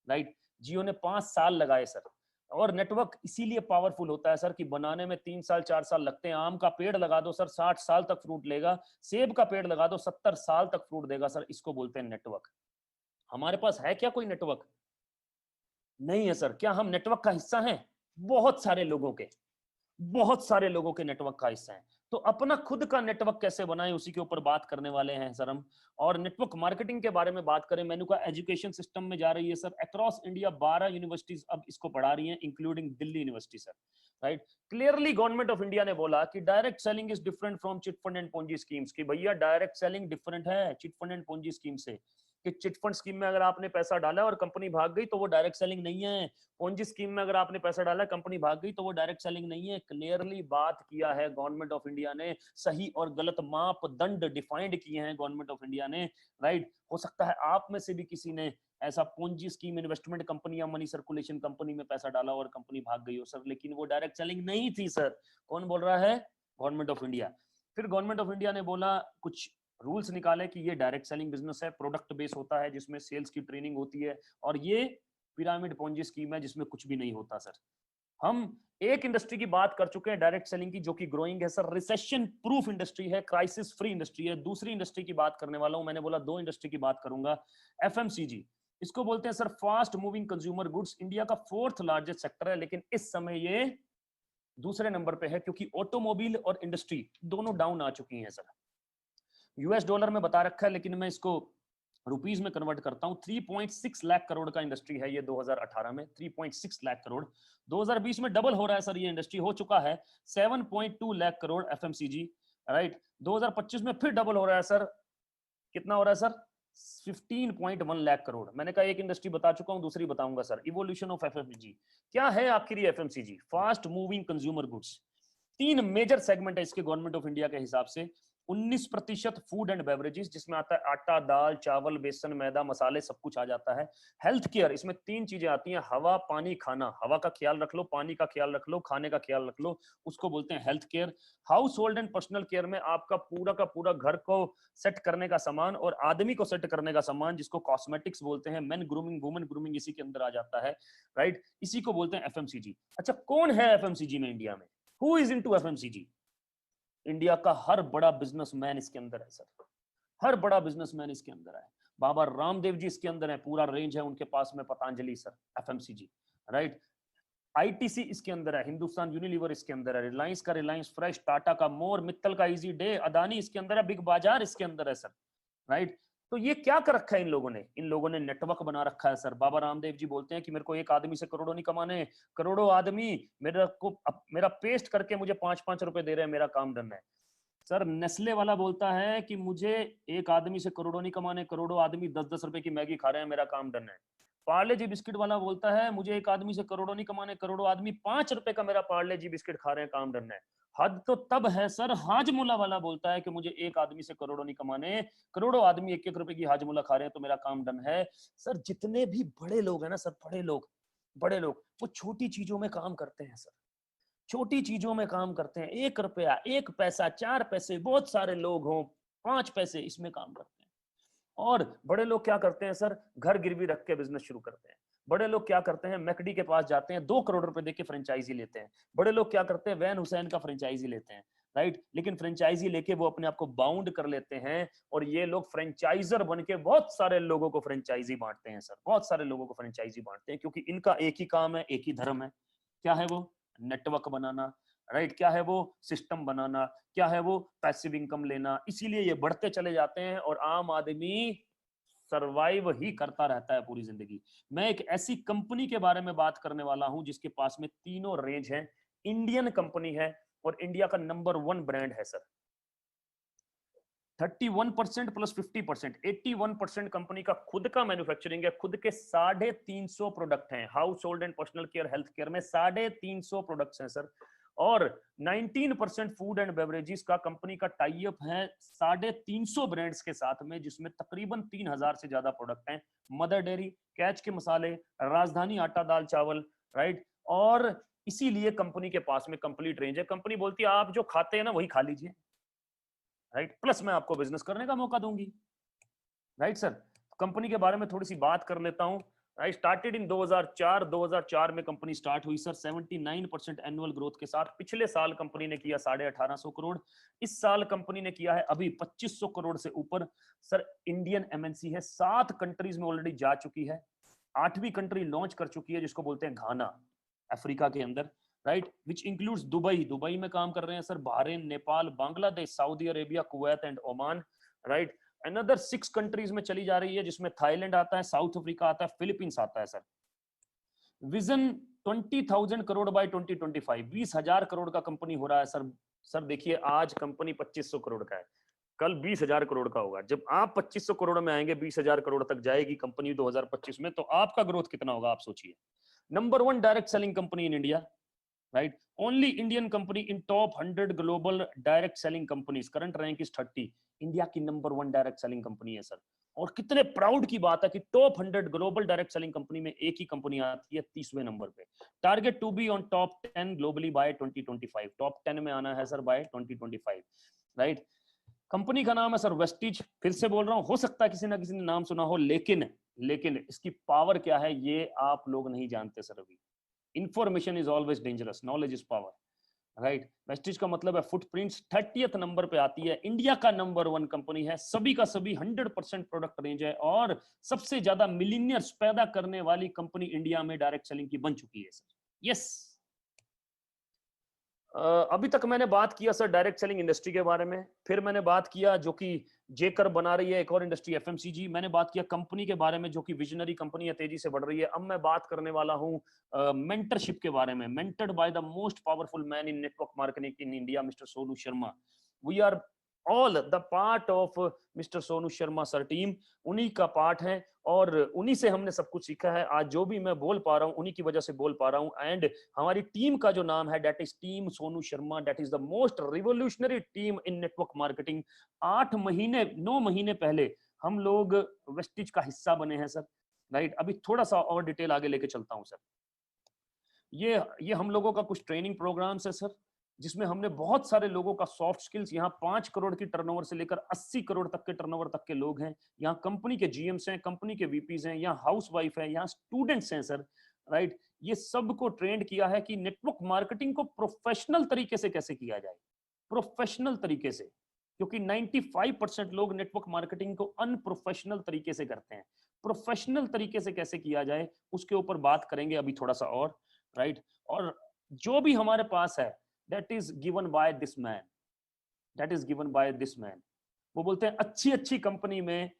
राइट। जियो ने 5 साल लगाए सर। और नेटवर्क इसीलिए पावरफुल होता है सर कि बनाने में 3 साल 4 साल लगते हैं। आम का पेड़ लगा दो सर, 60 साल तक फ्रूट लेगा। सेब का पेड़ लगा दो, 70 साल तक फ्रूट देगा सर। इसको बोलते हैं नेटवर्क। हमारे पास है क्या कोई नेटवर्क? नहीं है सर। क्या हम नेटवर्क का हिस्सा हैं? बहुत सारे लोगों के, बहुत सारे लोगों के नेटवर्क का हिस्सा है। तो अपना खुद का नेटवर्क कैसे बनाएं, उसी के ऊपर बात करने वाले हैं सर हम। और नेटवर्क मार्केटिंग के बारे में बात करें, मेनका एजुकेशन सिस्टम में जा रही है सर, अक्रॉस इंडिया 12 यूनिवर्सिटीज अब इसको पढ़ा रही हैं, including Delhi university sir, right. Clearly government of India ने बोला कि direct selling is different from chit fund and Ponzi schemes, कि भैया डायरेक्ट सेलिंग डिफरेंट है chit fund and Ponzi scheme से। कि चिट फंड स्कीम में अगर आपने पैसा डाला और कंपनी भाग गई तो वो डायरेक्ट सेलिंग नहीं है। पोंजी स्कीम में अगर आपने पैसा डाला, कंपनी भाग गई, तो वो डायरेक्ट सेलिंग नहीं है। क्लियरली बात किया है गवर्नमेंट ऑफ इंडिया ने, सही और गलत मापदंड डिफाइंड किए हैं गवर्नमेंट ऑफ इंडिया ने, राइट। हो सकता है आप में से भी किसी ने ऐसा पोंजी स्कीम, इन्वेस्टमेंट कंपनी या मनी सर्कुलेशन कंपनी में पैसा डाला और कंपनी भाग गई हो सर, लेकिन वो डायरेक्ट सेलिंग नहीं थी सर। कौन बोल रहा है? Government of India. फिर गवर्नमेंट ऑफ इंडिया ने बोला, कुछ रूल्स निकाले कि ये डायरेक्ट सेलिंग बिजनेस है, प्रोडक्ट बेस होता है, जिसमें सेल्स की ट्रेनिंग होती है, और ये पिरामिड पोंजी स्कीम है जिसमें कुछ भी नहीं होता सर। हम एक इंडस्ट्री की बात कर चुके हैं डायरेक्ट सेलिंग की, जो कि ग्रोइंग है सर, रिसेशन प्रूफ इंडस्ट्री है, क्राइसिस फ्री इंडस्ट्री है। दूसरी इंडस्ट्री की बात करने वाला हूं, मैंने बोला 2 इंडस्ट्री की बात करूंगा। एफएमसीजी, इसको बोलते हैं sir fast moving consumer goods, India का 4th लार्जेस्ट सेक्टर है, लेकिन इस समय ये दूसरे नंबर पे है, क्योंकि ऑटोमोबाइल और इंडस्ट्री दोनों डाउन आ चुकी हैं सर। यूएस डॉलर में बता रखा है, लेकिन मैं इसको रुपीस में कन्वर्ट करता हूं। 3.6 लाख करोड़ का इंडस्ट्री है ये 2018 में, 3.6 लाख करोड़। 2020 में डबल हो रहा है सर, ये इंडस्ट्री हो चुका है 7.2 लाख करोड़ एफएमसीजी। राइट। 2025 में फिर डबल हो रहा है सर, कितना हो रहा है सर? 15.1 लाख करोड़। मैंने कहा एक इंडस्ट्री बता चुका हूं, दूसरी बताऊंगा सर, इवोल्यूशन ऑफ एफएमसीजी। क्या है आखिर ये FMCG? Fast moving consumer goods. 3 major segment है इसके गवर्नमेंट ऑफ इंडिया के हिसाब से। 19% फूड एंड बेवरेजेस, जिसमें आता है आटा, दाल, चावल, बेसन, मैदा, मसाले, सब कुछ आ जाता है। हेल्थ केयर, इसमें 3 चीजें आती हैं, हवा, पानी, खाना। हवा का ख्याल रख लो, पानी का ख्याल रख लो, खाने का ख्याल रख लो, उसको बोलते हैं health care. House hold and personal care में आपका का पूरा घर को सेट करने का सामान और आदमी को सेट करने का सामान, जिसको कॉस्मेटिक्स बोलते हैं, मेन ग्रूमिंग, वुमेन ग्रूमिंग, इसी के अंदर आ जाता है, राइट। इसी को बोलते हैं एफएमसीजी। अच्छा, कौन है एफएमसीजी में इंडिया में? Who is into FMCG? India का हर बड़ा बिजनेसमैन इसके अंदर है सर, हर बड़ा बिजनेसमैन इसके अंदर है। बाबा रामदेव जी इसके अंदर है, पूरा रेंज है उनके पास में, Patanjali sir, FMCG, right. ITC इसके अंदर है, हिंदुस्तान यूनिलीवर इसके अंदर है, रिलायंस का रिलायंस फ्रेश, टाटा का मोर, मित्तल का इजी डे, अदानी इसके अंदर है, बिग बाजार इसके अंदर है सर, राइट। तो ये क्या कर रखा है इन लोगों ने? इन लोगों ने नेटवर्क बना रखा है सर। बाबा रामदेव जी बोलते हैं कि मेरे को एक आदमी से करोड़ों नहीं कमाने, करोड़ों आदमी मेरा पेस्ट करके मुझे 5-5 रुपए दे रहे हैं, मेरा काम डन है सर। नेस्ले वाला बोलता है कि मुझे एक आदमी से करोड़ों नहीं कमाने, करोड़ों आदमी 10-10 रुपए की मैगी खा रहे हैं, मेरा काम डन है। पार्ले जी बिस्किट वाला बोलता है मुझे एक आदमी से करोड़ों नहीं कमाने, करोड़ों आदमी 5 रुपए का मेरा पार्ले जी बिस्किट खा रहे हैं, काम डन है। हद तो तब है सर, हाजमुला वाला बोलता है कि मुझे एक आदमी से करोड़ों नहीं कमाने, करोड़ों आदमी 1-1 रुपए की हाजमुला खा रहे हैं, तो मेरा काम डन है। सर जितने भी बड़े लोग हैं ना सर, बड़े लोग वो छोटी चीजों में काम करते हैं सर, छोटी चीजों में काम करते हैं। 1 रुपया, 1 पैसा, 4 पैसे, बहुत सारे लोग हों 5 पैसे, इसमें काम करते हैं। और बड़े लोग क्या करते हैं सर? घर गिरवी रख के बिजनेस शुरू करते हैं। बड़े लोग क्या करते हैं? मैकडी के पास जाते हैं, 2 करोड़ रुपए देके फ्रेंचाइजी लेते हैं। बड़े लोग क्या करते हैं? वैन हुसैन का फ्रेंचाइजी लेते हैं, राइट। लेकिन फ्रेंचाइजी लेके वो अपने आप को बाउंड कर लेते हैं, और ये लोग फ्रेंचाइजर बन के बहुत सारे लोगों को फ्रेंचाइजी बांटते हैं सर, बहुत सारे लोगों को फ्रेंचाइजी बांटते हैं, क्योंकि इनका एक ही काम है, एक ही धर्म है। क्या है वो? नेटवर्क बनाना, राइट। क्या है वो? सिस्टम बनाना। क्या है वो? पैसिव इनकम लेना। इसीलिए ये बढ़ते चले जाते हैं और आम आदमी सरवाइव ही करता रहता है पूरी जिंदगी। मैं एक ऐसी कंपनी के बारे में बात करने वाला हूं जिसके पास में तीनों रेंज हैं, इंडियन कंपनी है और इंडिया का नंबर 1 ब्रांड है सर। 31% प्लस 50%, 81% कंपनी का खुद का मैन्युफैक्चरिंग है, खुद के 350 प्रोडक्ट हैं। House hold and personal care, health care में 350 प्रोडक्ट्स हैं सर। और 19% फूड एंड बेवरेजेस का कंपनी का टाई अप है 350 ब्रांड्स के साथ में, जिसमें तकरीबन 3000 से ज्यादा प्रोडक्ट हैं। मदर डेयरी, कैच के मसाले, राजधानी आटा दाल चावल, राइट। और इसीलिए कंपनी के पास में कंप्लीट रेंज है। कंपनी बोलती है आप जो खाते हैं ना वही खा लीजिए, राइट, प्लस मैं आपको बिजनेस करने का मौका दूंगी, राइट सर। कंपनी के बारे में थोड़ी सी बात कर लेता हूं। आई स्टार्टेड इन 2004 में कंपनी स्टार्ट हुई सर, 79% एनुअल ग्रोथ के साथ। पिछले साल कंपनी ने किया 1850 करोड़, इस साल कंपनी ने किया है अभी 2500 करोड़ से ऊपर सर। इंडियन एमएनसी है, 7 कंट्रीज में ऑलरेडी जा चुकी है, 8वीं कंट्री लॉन्च कर चुकी है जिसको बोलते हैं घाना, अफ्रीका के अंदर, right, which includes Dubai. Dubai में काम कर रहे हैं sir, Bahrain, Nepal, Bangladesh, Saudi Arabia, Kuwait and Oman, right. Another 6 countries में चली जा रही है, जिसमें थाईलैंड आता है, साउथ अफ्रीका आता है, फिलीपींस आता है sir. Vision 20,000 crore by 2025, 20,000 crore का कंपनी हो रहा है सर। सर देखिए, आज कंपनी 2500 करोड़ का है, कल 20,000 करोड़ का होगा। जब आप 2500 करोड़ में आएंगे, 20,000 करोड़ तक जाएगी कंपनी 2025 में, तो आपका ग्रोथ कितना होगा आप सोचिए। Number 1 direct selling company in India, right? Only Indian company in top 100 global direct selling companies. Current rank is 30. India की नंबर 1 डायरेक्ट सेलिंग कंपनी है सर। और कितने प्राउड की बात है कि top 100 global direct selling company में एक ही कंपनी आती है 30वें नंबर पे। Target to be on top 10 globally by 2025, top 10 में आना है सर बाय 2025, राइट। कंपनी का नाम है सर वेस्टिज। फिर से बोल रहा हूं, हो सकता है किसी ना किसी ने नाम सुना हो, लेकिन इसकी पावर क्या है ये आप लोग नहीं जानते सर अभी। Information is always dangerous, knowledge is power, right. Vestige का मतलब है फुटप्रिंट्स, 30th नंबर पे आती है, इंडिया का नंबर 1 कंपनी है, सभी का सभी 100% प्रोडक्ट रेंज है, और सबसे ज्यादा मिलीनियर्स पैदा करने वाली कंपनी इंडिया में डायरेक्ट सेलिंग की बन चुकी है सर। यस, अभी तक मैंने बात किया सर डायरेक्ट सेलिंग इंडस्ट्री के बारे में, फिर मैंने बात किया जो कि जेकर बना रही है एक और इंडस्ट्री एफएमसीजी, मैंने बात किया कंपनी के बारे में जो कि विजनरी कंपनी है, तेजी से बढ़ रही है। अब मैं बात करने वाला हूं मेंटरशिप के बारे में। Mentored by the most powerful man in network marketing in India, mister Sonu Sharma, we are all the part of mister Sonu Sharma sir team, उन्हीं का पार्ट है और उन्हीं से हमने सब कुछ सीखा है। आज जो भी मैं बोल पा रहा हूँ उन्हीं की वजह से बोल पा रहा हूँ। एंड हमारी टीम का जो नाम है that is team Sonu Sharma, that is the most revolutionary team in network marketing. 9 महीने पहले हम लोग वेस्टिज का हिस्सा बने हैं सर, राइट। अभी थोड़ा सा और डिटेल आगे लेके चलता हूँ सर। ये हम लोगों का कुछ ट्रेनिंग प्रोग्राम्स है सर, जिसमें हमने बहुत सारे लोगों का सॉफ्ट स्किल्स, यहाँ 5 करोड़ की टर्नओवर से लेकर 80 करोड़ तक के टर्नओवर तक के लोग हैं। यहाँ कंपनी के जीएम्स हैं, कंपनी के वीपीज हैं, यहाँ हाउस वाइफ है, यहाँ स्टूडेंट्स हैं सर, राइट। ये सबको ट्रेंड किया है कि नेटवर्क मार्केटिंग को प्रोफेशनल तरीके से कैसे किया जाए, प्रोफेशनल तरीके से, क्योंकि 95% लोग नेटवर्क मार्केटिंग को अनप्रोफेशनल तरीके से करते हैं। प्रोफेशनल तरीके से कैसे किया जाए उसके ऊपर बात करेंगे अभी थोड़ा सा और, राइट। और जो भी हमारे पास है that is given by this man, that is given by this man। वो बोलते हैं अच्छी अच्छी कंपनी में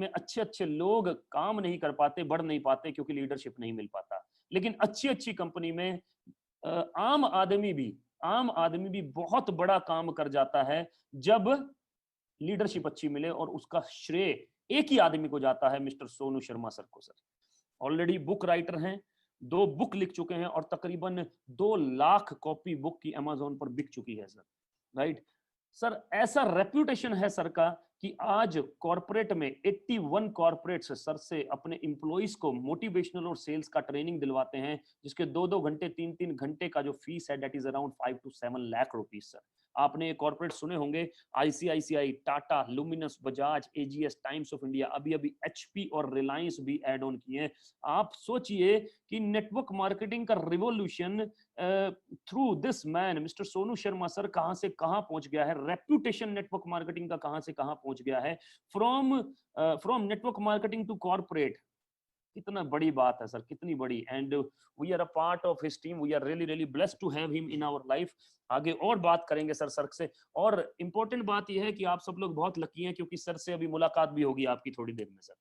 अच्छे अच्छे लोग काम नहीं कर पाते, बढ़ नहीं पाते क्योंकि लीडरशिप नहीं मिल पाता। लेकिन अच्छी अच्छी कंपनी में आम आदमी भी बहुत बड़ा काम कर जाता है जब लीडरशिप अच्छी मिले, और उसका श्रेय एक ही आदमी को जाता है, मिस्टर सोनू शर्मा सर को सर। ऑलरेडी बुक राइटर हैं, 2 बुक लिख चुके हैं और तकरीबन 2 लाख कॉपी बुक की अमेज़न पर बिक चुकी है सर, राइट। सर ऐसा रेप्यूटेशन है सर का कि आज कॉर्पोरेट में 81 कॉर्पोरेट्स सर से अपने एम्प्लॉइज को मोटिवेशनल और सेल्स का ट्रेनिंग दिलवाते हैं, जिसके 2-2 घंटे 3-3 घंटे का जो फीस है that is around 5 to 7 lakh rupees sir. आपने कॉर्पोरेट सुने होंगे, ICICI, Tata, luminous, Bajaj, AGS, times of India, अभी अभी एचपी और रिलायंस भी एड ऑन किए हैं। आप सोचिए कि नेटवर्क मार्केटिंग का revolution through this man mister Sonu Sharma sir कहां से कहां पहुंच गया है, रेप्यूटेशन नेटवर्क मार्केटिंग का कहां से कहां पहुंच गया है, from network marketing to corporate. कितना बड़ी बात है सर, कितनी बड़ी। And we are a part of his team, we are really really blessed to have him in our life. आगे और बात करेंगे सर से। और इंपॉर्टेंट बात यह है कि आप सब लोग बहुत लकी हैं क्योंकि सर से अभी मुलाकात भी होगी आपकी थोड़ी देर में सर,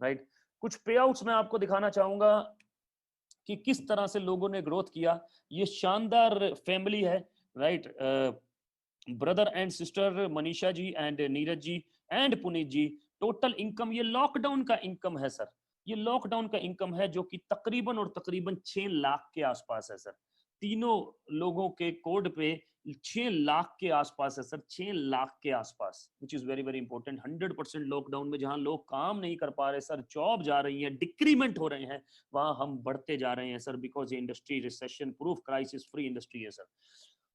राइट। कुछ पे आउट्स मैं आपको दिखाना चाहूंगा कि किस तरह से लोगों ने ग्रोथ किया। ये शानदार फैमिली है, right. Brother and sister Manisha ji and Neeraj ji and Puneet ji. Total income ये लॉकडाउन का इनकम है सर, ये लॉकडाउन का इनकम है जो कि तकरीबन और तकरीबन 6 लाख के आसपास है सर। तीनों लोगों के कोड पे 6 लाख के आसपास है सर, 6 लाख के आसपास, which is very very important. 100% lockdown में जहां लोग काम नहीं कर पा रहे सर, जॉब जा रही है, डिक्रीमेंट हो रहे हैं, वहां हम बढ़ते जा रहे हैं सर, बिकॉज ये industry recession proof crisis free industry है sir.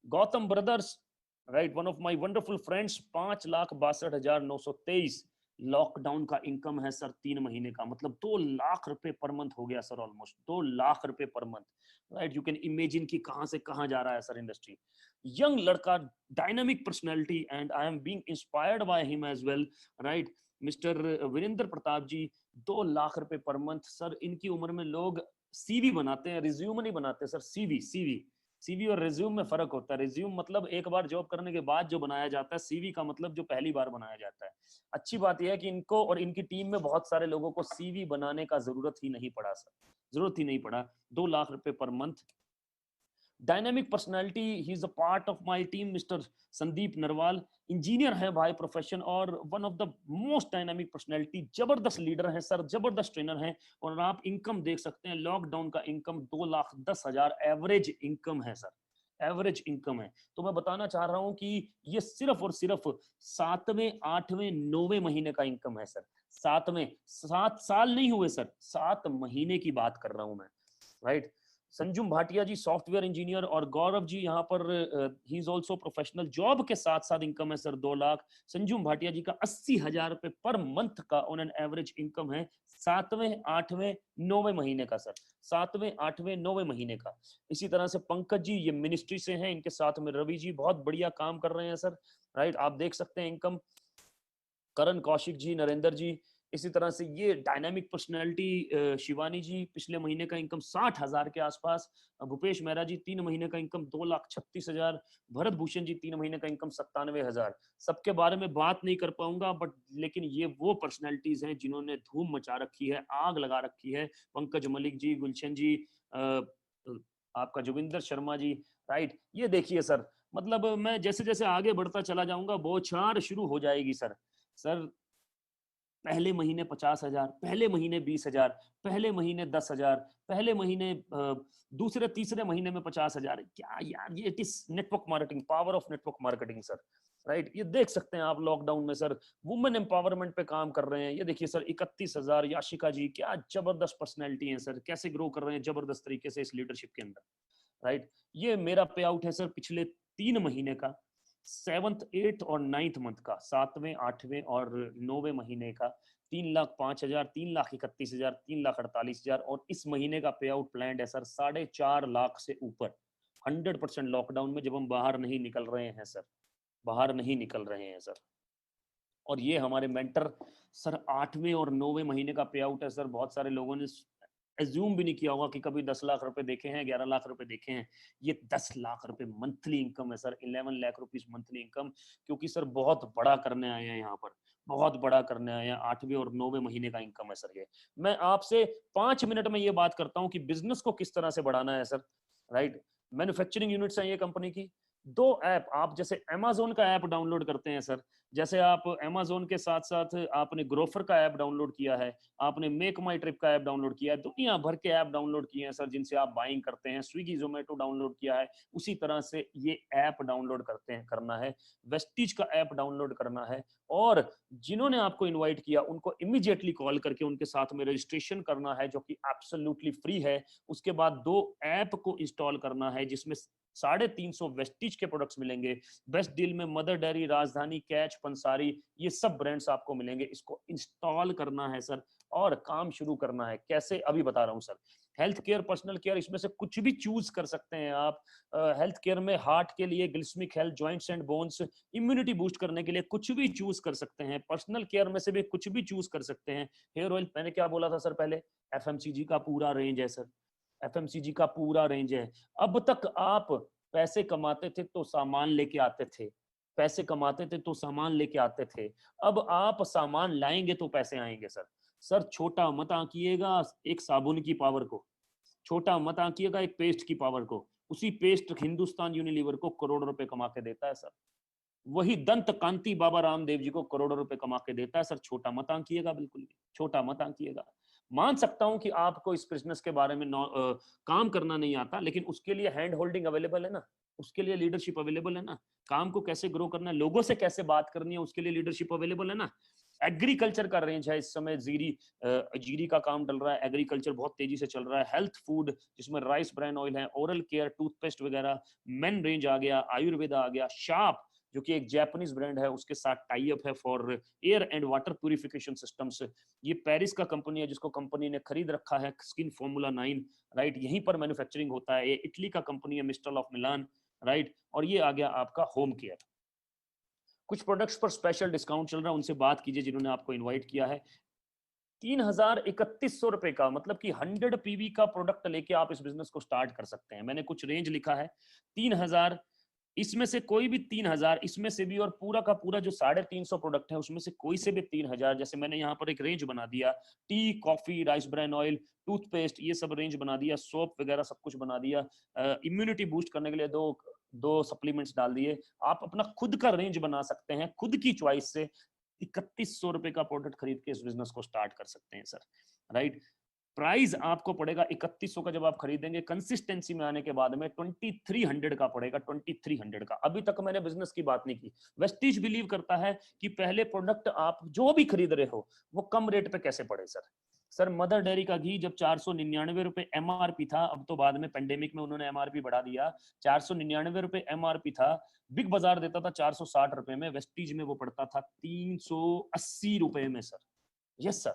Gautam brothers, right, one of my wonderful friends, 5,62,923 lockdown का इनकम है सर 3 महीने का, मतलब 2 लाख रुपए पर मंथ हो गया सर, ऑलमोस्ट 2 लाख रुपए per month, right. You can imagine कि कहां से कहां जा रहा है सर इंडस्ट्री। यंग लड़का, dynamic personality, and I am being inspired by him as well, right. Mister Virendra Pratap ji, 2 lakh रुपए पर मंथ सर। इनकी उम्र में लोग सीवी बनाते हैं, रिज्यूम नहीं बनाते सर, सीवी और रिज्यूम में फर्क होता है। रिज्यूम मतलब एक बार जॉब करने के बाद जो बनाया जाता है, सीवी का मतलब जो पहली बार बनाया जाता है। अच्छी बात यह है कि इनको और इनकी टीम में बहुत सारे लोगों को सीवी बनाने का जरूरत ही नहीं पड़ा सर, जरूरत ही नहीं पड़ा। 2 लाख रुपए per month. Dynamic personality, he is a part of my team, mister Sandeep Narwal, engineer है बाय प्रोफेशन और one of the most dynamic personality, जबरदस्त लीडर है सर, जबरदस्त ट्रेनर है। और आप इनकम देख सकते हैं, लॉकडाउन का इनकम 2,10,000 एवरेज इनकम है सर, एवरेज इनकम है। तो मैं बताना चाह रहा हूं कि ये सिर्फ और सिर्फ 7वें 8वें 9वें महीने का इनकम है सर। 7 साल नहीं हुए सर, 7 महीने की बात कर रहा हूं मैं, राइट। संजुम भाटिया जी सॉफ्टवेयर इंजीनियर, और गौरव जी यहाँ पर he is also professional, job के साथ साथ इनकम है सर 2 लाख। संजुम भाटिया जी का 80,000 रुपए पर मंथ का ऑन एन एवरेज इनकम है 7वें 8वें 9वें महीने का सर, 7वें 8वें 9वें महीने का। इसी तरह से पंकज जी, ये मिनिस्ट्री से हैं, इनके साथ में रवि जी बहुत बढ़िया काम कर रहे हैं सर, राइट। आप देख सकते हैं इनकम। करण कौशिक जी, नरेंद्र जी, इसी तरह से ये डायनामिक पर्सनैलिटी शिवानी जी, पिछले महीने का इनकम 60,000 के आसपास। भूपेश मेहरा जी 3 महीने का इनकम 2,36,000। भरत भूषण जी 3 महीने का इनकम 97,000। सबके बारे में बात नहीं कर पाऊंगा, बट लेकिन ये वो पर्सनैलिटीज हैं जिन्होंने धूम मचा रखी है, आग लगा रखी है। पंकज मलिक जी, गुलशन जी, आपका जोगिंदर शर्मा जी, राइट। ये देखिए सर, मतलब मैं जैसे जैसे आगे बढ़ता चला जाऊंगा बौछार शुरू हो जाएगी सर। सर पहले महीने 50,000, पहले महीने 20,000, पहले महीने 10,000, पहले महीने दूसरे तीसरे महीने में 50,000। क्या यार, ये it is network marketing, power of network marketing sir. Right, ये देख सकते हैं आप लॉकडाउन में सर वुमेन एम्पावरमेंट पे काम कर रहे हैं। ये देखिए सर 31,000, याशिका जी क्या जबरदस्त पर्सनैलिटी है सर, कैसे ग्रो कर रहे हैं जबरदस्त तरीके से इस लीडरशिप के अंदर। राइट, ये मेरा पे आउट है सर पिछले 3 महीने का, 7th 8th और 9th मंथ का, 7वें 8वें और 9वें महीने का, 3,05,000, 3,31,000, 3,48,000। और इस महीने का पे आउट प्लान है सर 4.5 लाख से ऊपर। 100% लॉकडाउन में जब हम बाहर नहीं निकल रहे हैं सर, बाहर नहीं निकल रहे हैं सर। और ये हमारे मेंटर सर 8वें और 9वें महीने का पे आउट है सर। बहुत सारे लोगों ने एज्यूम भी नहीं किया होगा कि कभी 10 लाख रुपए देखे हैं, 11 लाख रुपए देखे हैं। ये 10 लाख रुपए मंथली इनकम है sir, 11 lakh rupees monthly income. क्योंकि सर बहुत बड़ा करने आए हैं यहाँ पर, बहुत बड़ा करने आए हैं। 8वें और 9वें महीने का इनकम है सर ये। मैं आपसे 5 मिनट में ये बात करता हूँ कि बिजनेस को किस तरह से बढ़ाना है सर। राइट, मैन्युफैक्चरिंग यूनिट्स हैं ये कंपनी की। 2 ऐप, आप जैसे अमेजोन का ऐप डाउनलोड करते हैं सर, जैसे आप अमेजोन के साथ साथ आपने ग्रोफर का ऐप डाउनलोड किया है, आपने मेक माई ट्रिप का ऐप डाउनलोड किया है, दुनिया भर के ऐप डाउनलोड किए हैं सर जिनसे आप बाइंग करते हैं। स्विगी जोमेटो डाउनलोड किया है, उसी तरह से ये ऐप डाउनलोड करना है। वेस्टिज का ऐप डाउनलोड करना है। और जिन्होंने आपको इनवाइट किया उनको इमीडिएटली कॉल करके उनके साथ में रजिस्ट्रेशन करना है, जो कि एब्सोल्युटली फ्री है। उसके बाद 2 ऐप को इंस्टॉल करना है जिसमें 350 वेस्टिज के प्रोडक्ट्स मिलेंगे। बेस्ट डील में मदर डेयरी, राजधानी, कैच, पंसारी, ये सब ब्रांड्स आपको मिलेंगे। इसको इंस्टॉल करना है सर और काम शुरू करना है। कैसे, अभी बता रहा हूं sir. Health care, personal care, इसमें से कुछ भी चूज कर सकते हैं आप। हेल्थ केयर में हार्ट के लिए glycemic health, joints and bones, immunity boost करने के लिए कुछ भी चूज कर सकते हैं। पर्सनल केयर में से भी कुछ भी चूज कर सकते हैं। हेयर ऑयल, मैंने क्या बोला था सर पहले, एफएमसीजी का पूरा रेंज है सर, एफएमसीजी का पूरा रेंज है। अब तक आप पैसे कमाते थे तो सामान लेके आते थे, पैसे कमाते थे तो सामान लेके आते थे। अब आप सामान लाएंगे तो पैसे आएंगे सर। सर छोटा मत आंकिएगा एक साबुन की पावर को, छोटा मत आंकिएगा एक पेस्ट की पावर को। उसी पेस्ट हिंदुस्तान यूनिलीवर को करोड़ों रुपए कमा के देता है सर। वही दंत कांति बाबा रामदेव जी को करोड़ों रुपए कमा के देता है सर। छोटा मत आंकिएगा, बिल्कुल भी छोटा मत आंकिएगा। मान सकता हूं कि आपको इस बिजनेस के बारे में काम करना नहीं आता, लेकिन उसके लिए हैंड होल्डिंग अवेलेबल है ना, उसके लिए लीडरशिप अवेलेबल है ना। काम को कैसे ग्रो करना है, लोगों से कैसे बात करनी है, उसके लिए लीडरशिप अवेलेबल है ना। एग्रीकल्चर का रेंज है इस समय, जीरी का काम चल रहा है, एग्रीकल्चर बहुत तेजी से चल रहा है। हेल्थ फूड जिसमें राइस ब्रांड ऑयल है, ओरल केयर, टूथपेस्ट वगैरह, मेन रेंज आ गया, आयुर्वेदा आ गया, शार्प जो कि एक जापानीज ब्रांड है उसके साथ टाई अप है for air and water purification systems. ये पेरिस का कंपनी है जिसको कंपनी ने खरीद रखा है, स्किन फॉर्मूला 9। राइट, यहीं पर मैन्युफैक्चरिंग होता है। ये इटली का कंपनी है, मिस्टल ऑफ मिलान। राइट, और ये आ गया आपका होम केयर। कुछ प्रोडक्ट्स पर स्पेशल डिस्काउंट चल रहा है, उनसे बात कीजिए जिन्होंने आपको इन्वाइट किया है। 3,3100 रुपए का, मतलब कि 100 पीवी का प्रोडक्ट लेके आप इस बिजनेस को स्टार्ट कर सकते हैं। मैंने कुछ रेंज लिखा है, 3,000, इसमें से कोई भी 3,000, इसमें से भी, और पूरा का पूरा जो 350 प्रोडक्ट है उसमें से कोई से भी 3,000। जैसे मैंने यहाँ पर एक रेंज बना दिया, T, coffee, rice bran oil, toothpaste, ये सब रेंज बना दिया, सोप वगैरह सब कुछ बना दिया। इम्यूनिटी बूस्ट करने के लिए दो सप्लीमेंट्स डाल दिए। आप अपना खुद का रेंज बना सकते हैं, खुद की चॉइस से 3,100 रुपए का प्रोडक्ट खरीद के इस बिजनेस को स्टार्ट कर सकते हैं सर। राइट, प्राइस आपको पड़ेगा 3,100 का, जब आप खरीदेंगे कंसिस्टेंसी में आने के बाद में 2,300 का पड़ेगा, 2,300 का। अभी तक मैंने बिजनेस की बात नहीं की। वेस्टिज बिलीव करता है कि पहले प्रोडक्ट आप जो भी खरीद रहे हो वो कम रेट पे कैसे पड़े सर। मदर डेयरी का घी जब 499 रुपए एमआरपी था, अब तो बाद में पेंडेमिक में उन्होंने एमआरपी बढ़ा दिया, 499 रुपए एमआरपी था, बिग बाजार देता था 460 रुपए में, वेस्टिज में वो पड़ता था 380 रुपए में सर। यस सर,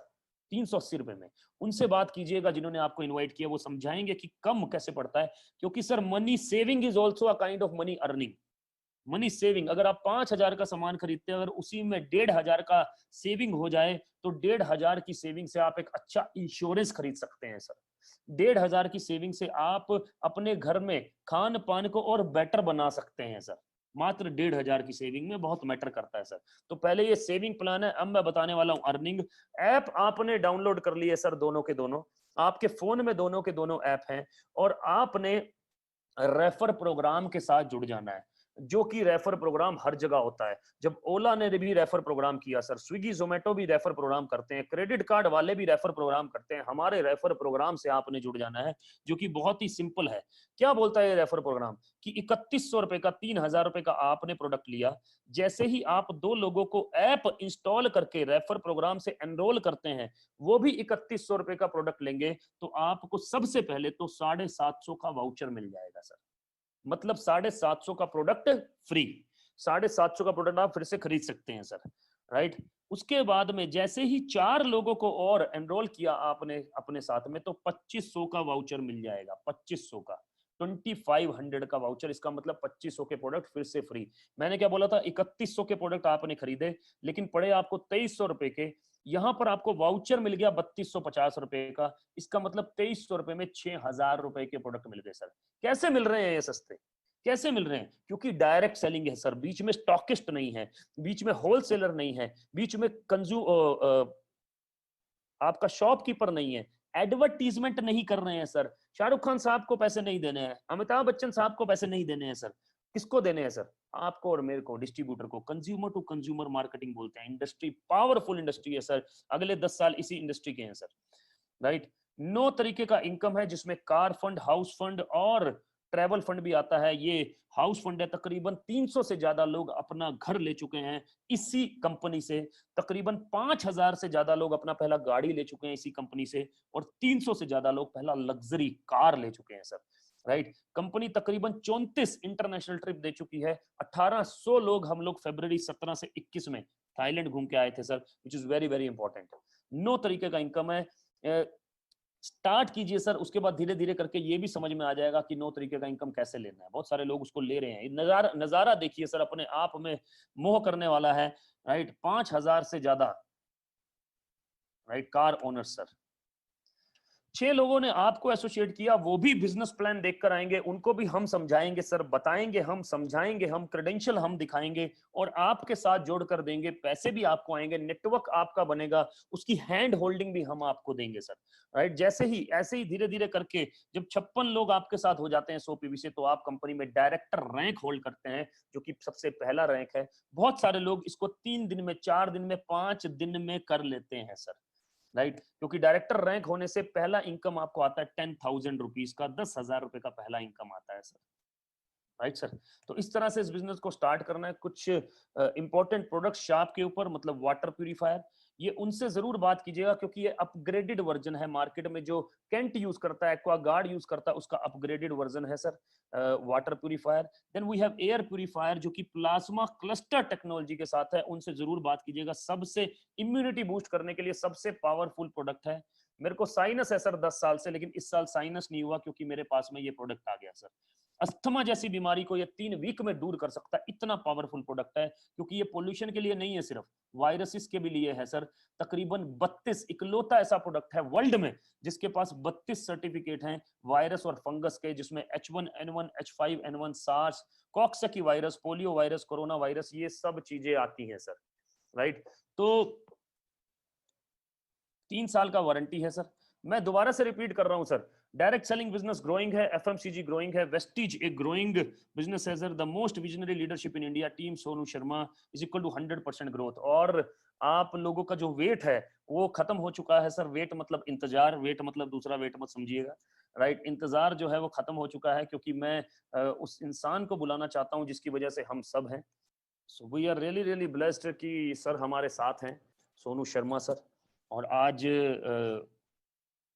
380 रुपए में। उनसे बात कीजिएगा जिन्होंने आपको इनवाइट किया, वो समझाएंगे कि कम कैसे पड़ता है। क्योंकि sir money saving is also a kind of money earning. Money saving, अगर आप 5,000 का सामान खरीदते हैं, अगर उसी में 1,500 का सेविंग हो जाए तो 1,500 की सेविंग से आप एक अच्छा इंश्योरेंस खरीद सकते हैं सर। 1,500 की सेविंग से आप अपने घर में खान पान को और बेटर बना सकते हैं सर। मात्र 1,500 की सेविंग में बहुत मैटर करता है सर। तो पहले ये सेविंग प्लान है, अब मैं बताने वाला हूं अर्निंग। ऐप आपने डाउनलोड कर लिए सर, दोनों के दोनों आपके फोन में दोनों के दोनों ऐप हैं, और आपने रेफर प्रोग्राम के साथ जुड़ जाना है। जो कि रेफर प्रोग्राम हर जगह होता है। जब ओला ने भी रेफर प्रोग्राम किया सर, स्विगी जोमेटो भी रेफर प्रोग्राम करते हैं, क्रेडिट कार्ड वाले भी रेफर प्रोग्राम करते हैं। हमारे रेफर प्रोग्राम से आपने जुड़ जाना है, जो कि बहुत ही सिंपल है। क्या बोलता है ये रेफर प्रोग्राम कि 3100 रुपए का, 3000 रुपए का आपने प्रोडक्ट लिया, जैसे ही आप 2 लोगों को ऐप इंस्टॉल करके रेफर प्रोग्राम से एनरोल करते हैं, वो भी 3100 रुपए का प्रोडक्ट लेंगे, तो आपको सबसे पहले तो 750 का वाउचर मिल जाएगा सर। मतलब 750 का प्रोडक्ट फ्री, 750 का प्रोडक्ट आप फिर से खरीद सकते हैं सर, राइट। उसके बाद में जैसे ही 4 लोगों को और एनरोल किया आपने अपने साथ में, तो 2500 का वाउचर मिल जाएगा, 2500 का, 2500 का वाउचर। इसका मतलब 2500 के प्रोडक्ट फिर से फ्री। मैंने क्या बोला था, 3100 के प्रोडक्ट आपने खरीदे, लेकिन पड़े आपको 2300 रुपए के, यहां पर आपको वाउचर मिल गया 3250 रुपए का। इसका मतलब 2300 रुपए में 6000 रुपए के प्रोडक्ट मिल गए सर। कैसे मिल रहे हैं ये सस्ते, कैसे मिल रहे हैं? क्योंकि डायरेक्ट सेलिंग है सर, बीच में स्टॉकिस्ट नहीं है, बीच में होलसेलर नहीं है, बीच में आपका शॉपकीपर नहीं है, एडवर्टीजमेंट नहीं कर रहे हैं सर। शाहरुख खान साहब को पैसे नहीं देने हैं, अमिताभ बच्चन साहब को पैसे नहीं देने हैं सर। किसको देने हैं सर? आपको और मेरे को, डिस्ट्रीब्यूटर को। कंज्यूमर टू कंज्यूमर मार्केटिंग बोलते हैं। इंडस्ट्री पावरफुल इंडस्ट्री है सर, अगले 10 साल इसी इंडस्ट्री के हैं सर, राइट। 9 तरीके का इनकम है, जिसमें कार फंड, हाउस फंड और ट्रैवल फंड भी आता है। ये हाउस फंड है, तकरीबन 300 से ज्यादा लोग अपना घर ले चुके हैं इसी कंपनी से। तकरीबन 5000 से ज्यादा लोग अपना पहला गाड़ी ले चुके हैं इसी कंपनी से, और 300 से ज्यादा लोग पहला लग्जरी कार ले चुके हैं सर, राइट। कंपनी तकरीबन 34 इंटरनेशनल ट्रिप दे चुकी है। 1800 लोग हम लोग फरवरी 17 से 21 में थाईलैंड घूम के आए थे sir, which is very very important. 9 तरीके का इनकम है। स्टार्ट कीजिए सर, उसके बाद धीरे धीरे करके ये भी समझ में आ जाएगा कि 9 तरीके का इनकम कैसे लेना है। बहुत सारे लोग उसको ले रहे हैं। नजारा देखिए सर, अपने आप में मोह करने वाला है, राइट। 5000 से ज्यादा, राइट, कार ओनर सर। 6 लोगों ने आपको एसोसिएट किया, वो भी बिजनेस प्लान देखकर आएंगे, उनको भी हम समझाएंगे सर, बताएंगे हम, समझाएंगे हम, क्रेडेंशियल हम दिखाएंगे और आपके साथ जोड़ कर देंगे। पैसे भी आपको आएंगे, नेटवर्क आपका बनेगा, उसकी हैंड होल्डिंग भी हम आपको देंगे सर, राइट। जैसे ही ऐसे ही धीरे धीरे करके जब 56 लोग आपके साथ हो जाते हैं 100 पीवी से, तो आप कंपनी में डायरेक्टर रैंक होल्ड करते हैं, जो कि सबसे पहला रैंक है। बहुत सारे लोग इसको 3 दिन में, 4 दिन में, 5 दिन में कर लेते हैं सर, राइट। क्योंकि डायरेक्टर रैंक होने से पहला इनकम आपको आता है 10,000 रुपीज का, 10,000 रुपए का पहला इनकम आता है सर, राइट सर। तो इस तरह से इस बिजनेस को स्टार्ट करना है। कुछ इंपॉर्टेंट प्रोडक्ट शाप के ऊपर, मतलब वाटर प्यूरिफायर, ये उनसे जरूर बात कीजिएगा, क्योंकि ये अपग्रेडेड वर्जन है। मार्केट में जो कैंट यूज करता है, एक्वागार्ड यूज करता है, उसका अपग्रेडेड वर्जन है sir water purifier. Then we have air purifier, जो कि प्लाज्मा क्लस्टर टेक्नोलॉजी के साथ है, उनसे जरूर बात कीजिएगा। सबसे इम्यूनिटी बूस्ट करने के लिए सबसे पावरफुल प्रोडक्ट है। मेरे को साइनस है सर 10 साल से, लेकिन इस साल साइनस नहीं हुआ, क्योंकि मेरे पास में ये प्रोडक्ट आ गया सर। अस्थमा जैसी बीमारी को ये 3 वीक में दूर कर सकता है, इतना पावरफुल प्रोडक्ट है। क्योंकि ये पोल्यूशन के लिए नहीं है सिर्फ, वायरसेस के भी लिए है सर। तकरीबन 32, इकलौता ऐसा प्रोडक्ट है वर्ल्ड में जिसके पास 32 सर्टिफिकेट हैं वायरस और फंगस के, जिसमें H1N1, H5N1, SARS, Coxsackie virus, polio virus, corona virus, ये सब चीजें आती हैं सर, राइट। तो 3 साल का वारंटी है सर। मैं दोबारा से रिपीट कर रहा हूं sir, direct selling business growing है, एफएमसीजी ग्रोइंग है, वेस्टीज एक ग्रोइंग बिजनेस है sir. The most visionary leadership in India, team Sonu Sharma is equal to 100% growth. और आप लोगों का जो वेट है वो खत्म हो चुका है सर। वेट मतलब इंतजार, वेट मतलब दूसरा वेट मत समझिएगा, राइट। इंतजार जो है वो खत्म हो चुका है, क्योंकि मैं उस इंसान को बुलाना चाहता हूं जिसकी वजह से हम सब हैं। So we are really really blessed कि सर हमारे साथ हैं, सोनू शर्मा सर। और आज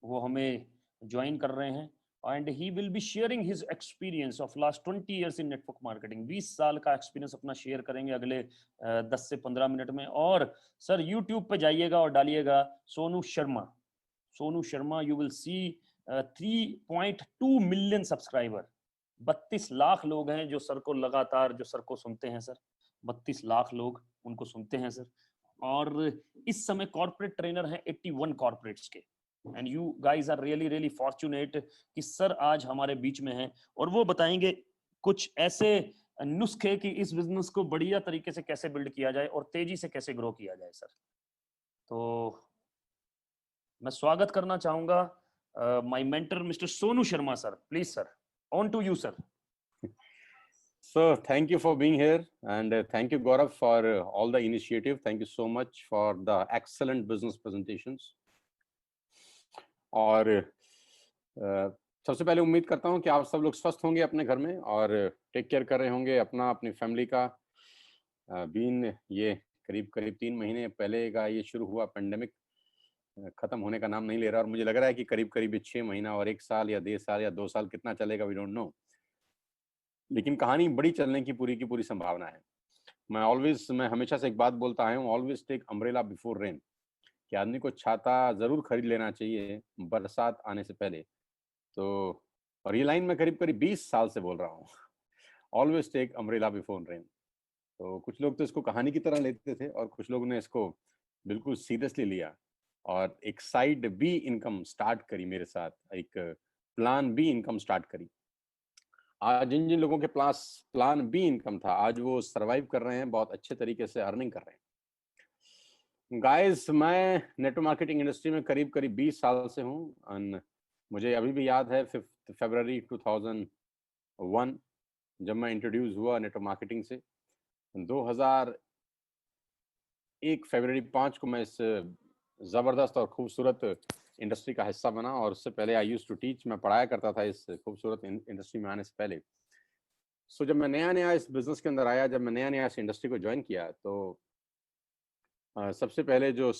वो हमें ज्वाइन कर रहे हैं, and he will be sharing his experience of last 20 years in network marketing. 20 साल का एक्सपीरियंस अपना शेयर करेंगे अगले 10 से 15 मिनट में। और सर यूट्यूब पे जाइएगा और डालिएगा Sonu Sharma, Sonu Sharma, you will see 3.2 million subscriber. 32 lakh लोग हैं जो सर को लगातार, जो सर को सुनते हैं सर, 32 लाख लोग उनको सुनते हैं सर। और इस समय कॉर्पोरेट ट्रेनर हैं 81 कॉर्पोरेट्स के। And you guys are really really fortunate कि सर आज हमारे बीच में हैं, और वो बताएंगे कुछ ऐसे नुस्खे कि इस बिजनेस को बढ़िया तरीके से कैसे बिल्ड किया जाए और तेजी से कैसे ग्रो किया जाए सर। तो मैं स्वागत करना चाहूंगा my mentor mister Sonu Sharma sir. Please sir, on to you sir. So thank you for being here, and thank you, Gaurav, for all the initiative. Thank you so much for the excellent business presentations. और सबसे पहले उम्मीद करता हूं कि आप सब लोग स्वस्थ होंगे अपने घर में और टेक केयर कर रहे होंगे अपना, अपनी फैमिली का। बीन ये करीब करीब 3 महीने पहले का ये शुरू हुआ पेंडेमिक, खत्म होने का नाम नहीं ले रहा, और मुझे लग रहा है कि करीब करीब 6 महीना और 1 साल या 1.5 साल या 2 साल कितना चलेगा, वी डोंट नो, लेकिन कहानी बड़ी चलने की पूरी संभावना है। मैं हमेशा से एक बात बोलता आया हूँ, always take umbrella before rain, कि आदमी को छाता जरूर खरीद लेना चाहिए बरसात आने से पहले। तो और ये लाइन मैं करीब करीब 20 साल से बोल रहा हूँ, always take umbrella before rain. तो कुछ लोग तो इसको कहानी की तरह लेते थे और कुछ लोगों ने इसको बिल्कुल सीरियसली लिया और एक साइड बी इनकम स्टार्ट करी मेरे साथ, एक प्लान बी इनकम स्टार्ट करी। आज जिन जिन लोगों के पास प्लान बी इनकम था, आज वो सरवाइव कर रहे हैं, बहुत अच्छे तरीके से अर्निंग कर रहे हैं। गाइस, मैं नेटवर्क मार्केटिंग इंडस्ट्री में करीब करीब 20 साल से हूँ, और मुझे अभी भी याद है 5 फरवरी 2001 जब मैं इंट्रोड्यूस हुआ नेटवर्क मार्केटिंग से। 2001 फरवरी 5 को मैं इस ज़बरदस्त और खूबसूरत इंडस्ट्री का हिस्सा बना, और उससे पहले आई यूज्ड टू टीच, मैं पढ़ाया करता था इस खूबसूरत इंडस्ट्री में आने से पहले। सो जब मैं नया इस बिजनेस के अंदर आया, जब मैं नया इस इंडस्ट्री को ज्वाइन किया, तो सबसे पहले जो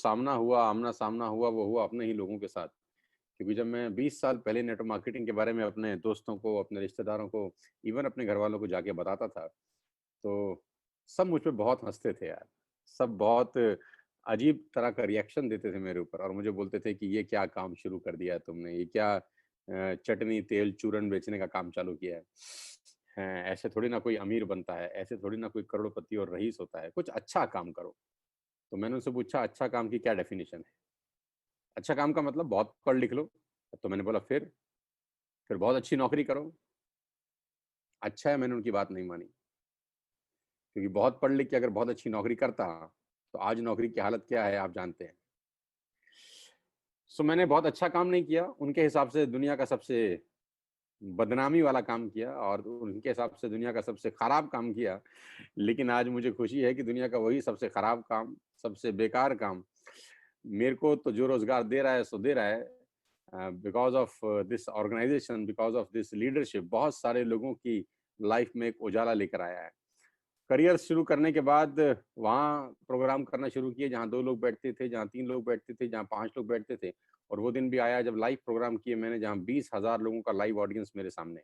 आमना सामना हुआ वो हुआ अपने ही लोगों के साथ। क्योंकि जब मैं 20 साल पहले नेटवर्क मार्केटिंग के बारे में अपने दोस्तों को, अपने रिश्तेदारों को, इवन अपने घर वालों को जाके बताता था, तो सब मुझ पे बहुत हंसते थे यार। सब बहुत अजीब तरह का रिएक्शन देते थे मेरे ऊपर और मुझे बोलते थे कि ये क्या काम शुरू कर दिया है तुमने, ये क्या चटनी तेल चूरन बेचने का काम चालू किया है। ऐसे थोड़ी ना कोई अमीर बनता है, ऐसे थोड़ी ना कोई करोड़पति और रईस होता है, कुछ अच्छा काम करो। तो मैंने उनसे पूछा अच्छा काम की क्या डेफिनेशन है। अच्छा काम का मतलब बहुत पढ़ लिख लो। तो मैंने बोला फिर बहुत अच्छी नौकरी करो। अच्छा है, मैंने उनकी बात नहीं मानी, क्योंकि बहुत पढ़ लिख के अगर बहुत अच्छी नौकरी करता तो आज नौकरी की हालत क्या है आप जानते हैं। सो मैंने बहुत अच्छा काम नहीं किया, उनके हिसाब से दुनिया का सबसे बदनामी वाला काम किया और उनके हिसाब से दुनिया का सबसे खराब काम किया। लेकिन आज मुझे खुशी है कि दुनिया का वही सबसे खराब काम, सबसे बेकार काम मेरे को तो जो रोजगार दे रहा है सो दे रहा है। Because of this organization, because of this leadership, बहुत सारे लोगों की लाइफ में एक उजाला लेकर आया है। करियर शुरू करने के बाद वहाँ प्रोग्राम करना शुरू किए जहाँ 2 लोग बैठते थे, जहाँ 3 लोग बैठते थे, जहाँ 5 लोग बैठते थे, और वो दिन भी आया जब लाइव प्रोग्राम किए मैंने, जहाँ 20,000 लोगों का लाइव ऑडियंस मेरे सामने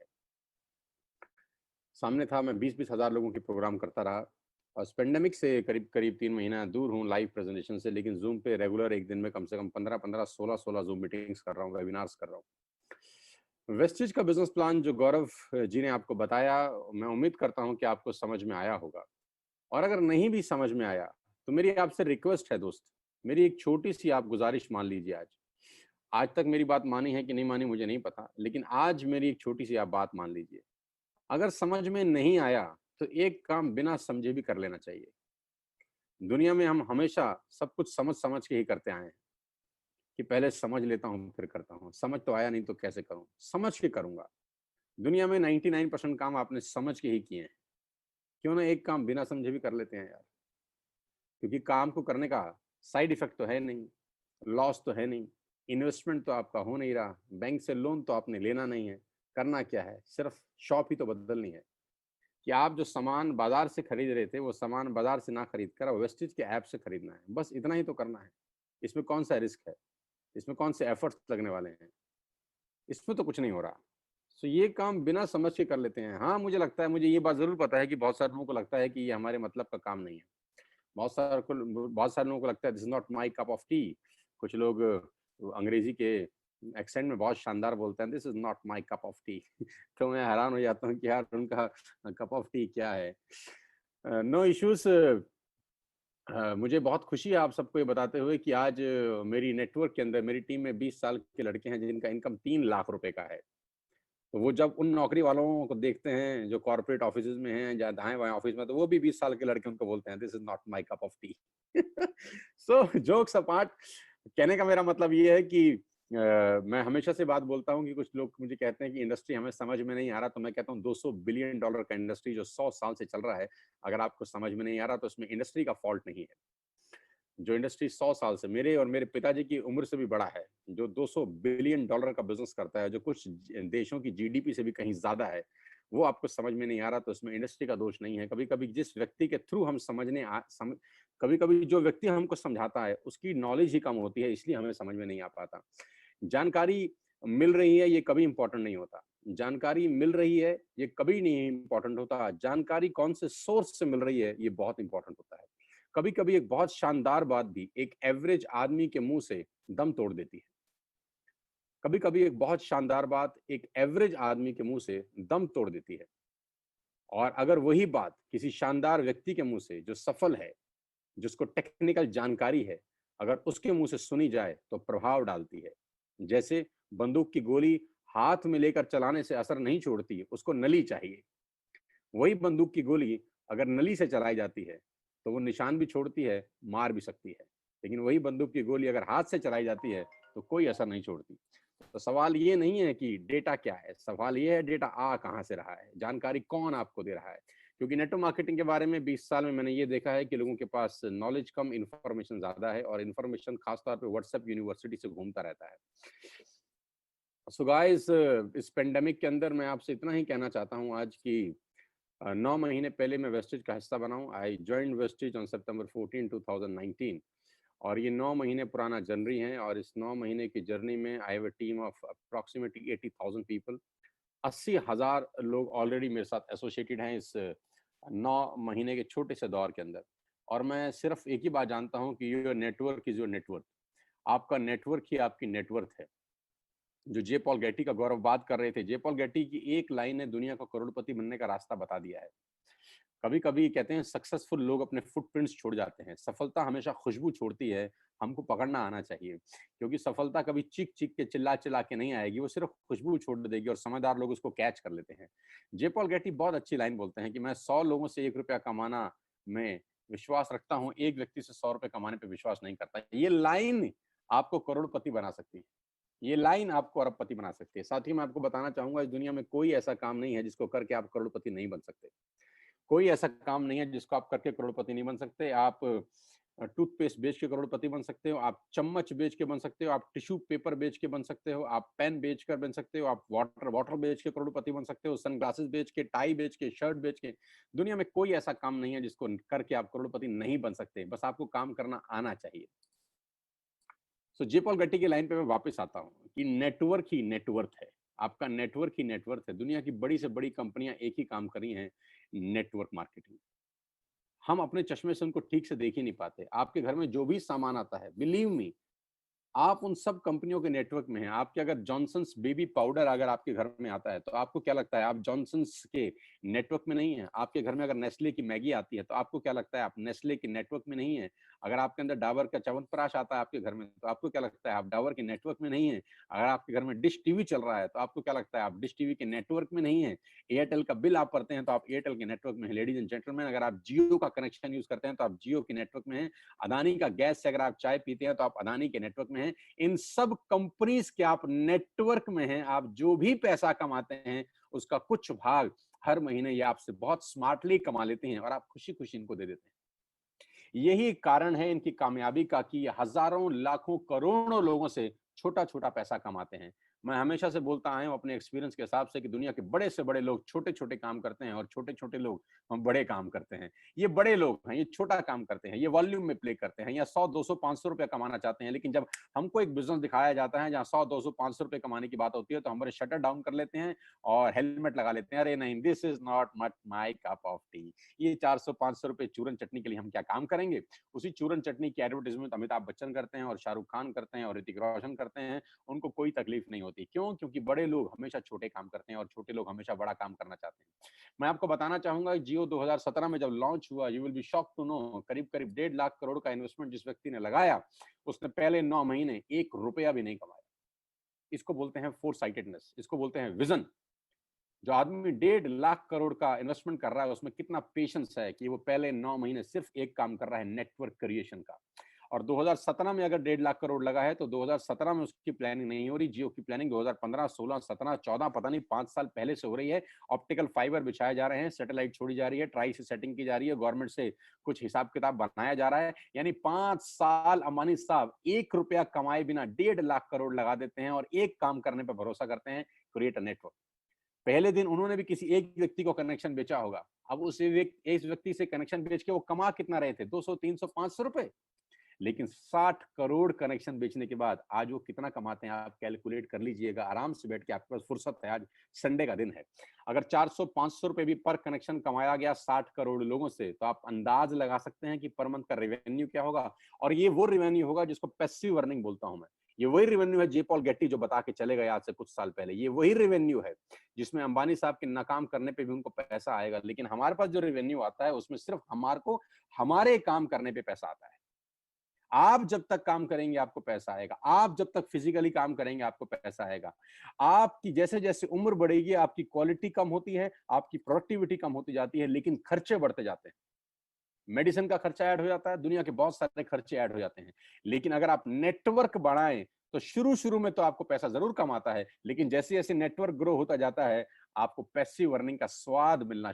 था। मैं 20-20 हज़ार लोगों के प्रोग्राम करता रहा और पेंडेमिक से करीब 3 महीना दूर हूँ लाइव प्रेजेंटेशन से, लेकिन जूम पे रेगुलर एक दिन में कम से कम 15-15, 16-16 जूम मीटिंग्स कर रहा हूँ, वेबिनार्स कर रहा हूँ। वेस्टिज का बिजनेस प्लान जो गौरव जी ने आपको बताया, मैं उम्मीद करता हूँ कि आपको समझ में आया होगा, और अगर नहीं भी समझ में आया तो मेरी आपसे रिक्वेस्ट है दोस्त, मेरी एक छोटी सी आप गुजारिश मान लीजिए। आज तक मेरी बात मानी है कि नहीं मानी मुझे नहीं पता, लेकिन आज मेरी एक छोटी सी आप बात मान लीजिए। अगर समझ में नहीं आया तो एक काम बिना समझे भी कर लेना चाहिए। दुनिया में हम हमेशा सब कुछ समझ समझ के ही करते आए हैं, कि पहले समझ लेता हूँ फिर करता हूँ, समझ तो आया नहीं तो कैसे करूँ, समझ के करूंगा। दुनिया में 99% काम आपने समझ के ही किए हैं, क्यों ना एक काम बिना समझे भी कर लेते हैं यार। क्योंकि काम को करने का साइड इफेक्ट तो है नहीं, लॉस तो है नहीं, इन्वेस्टमेंट तो आपका हो नहीं रहा, बैंक से लोन तो आपने लेना नहीं है। करना क्या है, सिर्फ शॉप ही तो बदलनी है, कि आप जो सामान बाजार से खरीद रहे थे वो सामान बाजार से ना खरीद कर वेस्टिज के ऐप से खरीदना है, बस इतना ही तो करना है। इसमें कौन सा रिस्क है, इसमें कौन से एफर्ट्स लगने वाले हैं, इसमें तो कुछ नहीं हो रहा। सो ये काम बिना समझ के कर लेते हैं। हाँ, मुझे लगता है, मुझे ये बात जरूर पता है कि बहुत सारे लोगों को लगता है कि ये हमारे मतलब का काम नहीं है। बहुत सारे लोगों को लगता है this is not my cup of T. कुछ लोग अंग्रेजी के एक्सेंट में बहुत शानदार बोलते हैं this is not my cup of T. तो मैं हैरान हो जाता हूँ कि यार उनका कप ऑफ टी क्या है। No issues. मुझे बहुत खुशी है आप सबको ये बताते हुए कि आज मेरी नेटवर्क के अंदर मेरी टीम में 20 साल के लड़के हैं जिनका इनकम 3 लाख रुपए का है। तो वो जब उन नौकरी वालों को देखते हैं जो कॉर्पोरेट ऑफिस में हैं या दाएं बाएं ऑफिस में, तो वो भी 20 साल के लड़के उनको बोलते हैं this is not my cup of T. So jokes apart, कहने का मेरा मतलब ये है कि मैं हमेशा से बात बोलता हूँ कि कुछ लोग मुझे कहते हैं कि इंडस्ट्री हमें समझ में नहीं आ रहा, तो मैं कहता हूँ $200 बिलियन का इंडस्ट्री जो 100 साल से चल रहा है, अगर आपको समझ में नहीं आ रहा तो उसमें इंडस्ट्री का फॉल्ट नहीं है। जो इंडस्ट्री 100 साल से, मेरे और मेरे पिताजी की उम्र से भी बड़ा है, जो $200 बिलियन का बिजनेस करता है, जो कुछ देशों की जीडीपी से भी कहीं ज्यादा है, वो आपको समझ में नहीं आ रहा तो उसमें इंडस्ट्री का दोष नहीं है। कभी कभी जिस व्यक्ति के थ्रू हम कभी कभी जो व्यक्ति हमको समझाता है उसकी नॉलेज ही कम होती है, इसलिए हमें समझ में नहीं आ पाता। जानकारी मिल रही है ये कभी इंपॉर्टेंट नहीं होता। जानकारी मिल रही है ये कभी नहीं इंपॉर्टेंट होता। जानकारी कौन से सोर्स से मिल रही है ये बहुत इंपॉर्टेंट होता है। कभी कभी एक बहुत शानदार बात भी एक एवरेज आदमी के मुंह से दम तोड़ देती है। कभी कभी एक बहुत शानदार बात एक एवरेज आदमी के मुंह से दम तोड़ देती है। और अगर वही बात किसी शानदार व्यक्ति के मुंह से, जो सफल है, जिसको टेक्निकल जानकारी है, अगर उसके मुंह से सुनी जाए तो प्रभाव डालती है। जैसे बंदूक की गोली हाथ में लेकर चलाने से असर नहीं छोड़ती, उसको नली चाहिए। वही बंदूक की गोली अगर नली से चलाई जाती है तो वो निशान भी छोड़ती है, मार भी सकती है। लेकिन वही बंदूक की गोली अगर हाथ से चलाई जाती है तो कोई असर नहीं छोड़ती। तो सवाल ये नहीं है कि डेटा क्या है, सवाल ये है डेटा आ कहाँ से रहा है, जानकारी कौन आपको दे रहा है। क्योंकि नेटवर्क मार्केटिंग के बारे में 20 साल में मैंने ये देखा है कि लोगों के पास नॉलेज कम, इन्फॉर्मेशन ज्यादा है, और इन्फॉर्मेशन खासतौर पे व्हाट्सएप यूनिवर्सिटी से घूमता रहता है। सो गाइस, इस पेंडेमिक के अंदर मैं आपसे इतना ही कहना चाहता हूँ आज की 9 महीने पहले मैं वेस्टेज का हिस्सा बना हूँ। आई ज्वाइंड वेस्टेज ऑन September 14, 2019, और ये 9 महीने पुराना जर्नी है। और इस 9 महीने की जर्नी में I have a team of approximately 80,000 people. 80,000 लोग ऑलरेडी मेरे साथ एसोसिएटेड हैं इस 9 महीने के छोटे से दौर के अंदर। और मैं सिर्फ एक ही बात जानता हूँ कि your network is your network. आपका नेटवर्क ही आपकी नेटवर्थ है। जो जे पॉल गेटी का गौरव बात कर रहे थे, जे पॉल गेटी की एक लाइन ने दुनिया को करोड़पति बनने का रास्ता बता दिया है। कभी कभी कहते हैं सक्सेसफुल लोग अपने फुटप्रिंट्स छोड़ जाते हैं। सफलता हमेशा खुशबू छोड़ती है, हमको पकड़ना आना चाहिए। क्योंकि सफलता कभी चीख चीख के चिल्ला चिल्ला के नहीं आएगी, वो सिर्फ खुशबू छोड़ देगी और समझदार लोग उसको कैच कर लेते हैं। जे पॉल गेटी बहुत अच्छी लाइन बोलते हैं कि मैं 100 लोगों से 1 रुपया कमाना में विश्वास रखता हूँ, एक व्यक्ति से 100 रुपए कमाने पे विश्वास नहीं करता। ये लाइन आपको करोड़पति बना सकती है, ये लाइन आपको अरबपति बना सकती है। साथ ही मैं आपको बताना चाहूंगा, इस दुनिया में कोई ऐसा काम नहीं है जिसको करके आप करोड़पति नहीं बन सकते। कोई ऐसा काम नहीं है जिसको आप करके करोड़पति नहीं बन सकते। आप टूथपेस्ट बेच के करोड़पति बन सकते हो, आप चम्मच बेच के बन सकते हो, आप टिश्यू पेपर बेच के बन सकते हो, आप पेन बेच कर बन सकते हो, आप वाटर बेच के करोड़पति बन सकते हो, सनग्लासेस बेच के, टाई बेच के, शर्ट बेच के। दुनिया में कोई ऐसा काम नहीं है जिसको करके आप करोड़पति नहीं बन सकते, बस आपको काम करना आना चाहिए। सो जे पॉल गेटी की लाइन पे मैं वापस आता हूँ कि नेटवर्क ही नेटवर्थ है। आपका नेटवर्क ही नेटवर्थ है। दुनिया की बड़ी से बड़ी कंपनियां एक ही काम कर रही हैं, नेटवर्क मार्केटिंग। हम अपने चश्मे से उनको ठीक से देख ही नहीं पाते। आपके घर में जो भी सामान आता है, बिलीव मी, आप उन सब कंपनियों के नेटवर्क में हैं। आपके अगर जॉनसन्स बेबी पाउडर अगर आपके घर में आता है तो आपको क्या लगता है आप जॉनसन्स के नेटवर्क में नहीं है? आपके घर में अगर नेस्ले की मैगी आती है तो आपको क्या लगता है आप नेस्ले के नेटवर्क में नहीं है? अगर आपके अंदर डाबर का च्यवनप्राश आता है आपके घर में तो आपको क्या लगता है आप डाबर के नेटवर्क में नहीं है? अगर आपके घर में डिश टीवी चल रहा है तो आपको क्या लगता है आप डिश टीवी के नेटवर्क में नहीं है? एयरटेल का बिल आप भरते हैं तो आप एयरटेल के नेटवर्क में है। लेडीज एंड जेंटलमैन, अगर आप जियो का कनेक्शन यूज करते हैं तो आप जियो के नेटवर्क में हैं। अदानी का गैस से अगर आप चाय पीते हैं तो आप अदानी के नेटवर्क में हैं। इन सब कंपनीज के आप नेटवर्क में हैं। आप जो भी पैसा कमाते हैं उसका कुछ भाग हर महीने ये आपसे बहुत स्मार्टली कमा लेते हैं और आप खुशी खुशी इनको दे देते हैं। यही कारण है इनकी कामयाबी का कि ये हजारों, लाखों, करोड़ों लोगों से छोटा छोटा पैसा कमाते हैं। मैं हमेशा से बोलता आया हूं अपने एक्सपीरियंस के हिसाब से कि दुनिया के बड़े से बड़े लोग छोटे छोटे काम करते हैं और छोटे छोटे लोग हम बड़े काम करते हैं। ये बड़े लोग हैं, ये छोटा काम करते हैं, ये वॉल्यूम में प्ले करते हैं, या 100, 200, 500 रुपए कमाना चाहते हैं। लेकिन जब हमको एक बिजनेस दिखाया जाता है जहाँ 100, 200, 500 रुपए कमाने की बात होती है तो हमारे शटर डाउन कर लेते हैं और हेलमेट लगा लेते हैं। अरे नहीं, this is not my cup of T. ये 400, 500 रुपए चूरन चटनी के लिए हम क्या काम करेंगे? उसी चूरन चटनी की एडवर्टाइजमेंट अमिताभ बच्चन करते हैं और शाहरुख खान करते हैं और ऋतिक रोशन करते हैं। उनको कोई तकलीफ नहीं होती। क्यों? क्योंकि बड़े लोग हमेशा छोटे काम करते हैं और छोटे लोग हमेशा बड़ा काम करना चाहते हैं। मैं आपको बताना चाहूंगा, जियो 2017 में जब लॉन्च हुआ, you will be shocked to know, करीब करीब 1.5 लाख करोड़ का इन्वेस्टमेंट जिस व्यक्ति ने लगाया, उसने पहले 9 महीने 1 रुपया भी नहीं कमाया। इसको बोलते हैं फोरसाइटेडनेस, इसको बोलते हैं विजन। जो आदमी 1.5 लाख करोड़ का इन्वेस्टमेंट कर रहा है उसमें कितना पेशेंस है कि वो पहले 9 महीने सिर्फ एक काम कर रहा है, नेटवर्क क्रिएशन का। और 2017 में अगर 1.5 लाख करोड़ लगा है तो 2017 में उसकी प्लानिंग नहीं हो रही। जियो की प्लानिंग 2015, 16, 17, 14 पता नहीं 5 साल पहले से हो रही है। ऑप्टिकल फाइबर बिछाए जा रहे हैं, सैटेलाइट छोड़ी जा रही है, ट्राई से सेटिंग की जा रही है, गवर्नमेंट से कुछ हिसाब किताब बनाया जा रहा है। यानी 5 साल अंबानी साहब 1 रुपया कमाए बिना 1.5 लाख करोड़ लगा देते हैं और एक काम करने पर भरोसा करते हैं, क्रिएट अ नेटवर्क। पहले दिन उन्होंने भी किसी एक व्यक्ति को कनेक्शन बेचा होगा। अब उस व्यक्ति से कनेक्शन बेच के वो कमा कितना रहे थे? 200, 300, 500 रुपए। लेकिन 60 करोड़ कनेक्शन बेचने के बाद आज वो कितना कमाते हैं, आप कैलकुलेट कर लीजिएगा आराम से बैठ के, आपके पास फुर्सत है, आज संडे का दिन है। अगर 400-500 रुपए भी पर कनेक्शन कमाया गया 60 करोड़ लोगों से, तो आप अंदाज लगा सकते हैं कि पर मंथ का रेवेन्यू क्या होगा। और ये वो रेवेन्यू होगा जिसको पैसिव अर्निंग बोलता हूं मैं। ये वही रेवेन्यू है, जे पॉल गेट्टी जो बता के चले गए आज से कुछ साल पहले, ये वही रेवेन्यू है जिसमें अंबानी साहब के नाकाम करने पे भी उनको पैसा आएगा। लेकिन हमारे पास जो रेवेन्यू आता है उसमें सिर्फ हमारे काम करने पे पैसा आता है। आप जब तक काम करेंगे आपको पैसा आएगा, आप जब तक फिजिकली काम करेंगे आपको पैसा आएगा। आपकी जैसे जैसे उम्र बढ़ेगी आपकी क्वालिटी कम होती है, आपकी प्रोडक्टिविटी कम होती जाती है, लेकिन खर्चे बढ़ते जाते हैं। मेडिसिन का खर्चा ऐड हो जाता है, दुनिया के बहुत सारे खर्चे ऐड हो जाते हैं। लेकिन अगर आप नेटवर्क बढ़ाएं तो शुरू में तो आपको पैसा जरूर कम आता है, लेकिन जैसे जैसे नेटवर्क ग्रो होता जाता है आपको पैसिव अर्निंग का स्वाद मिलना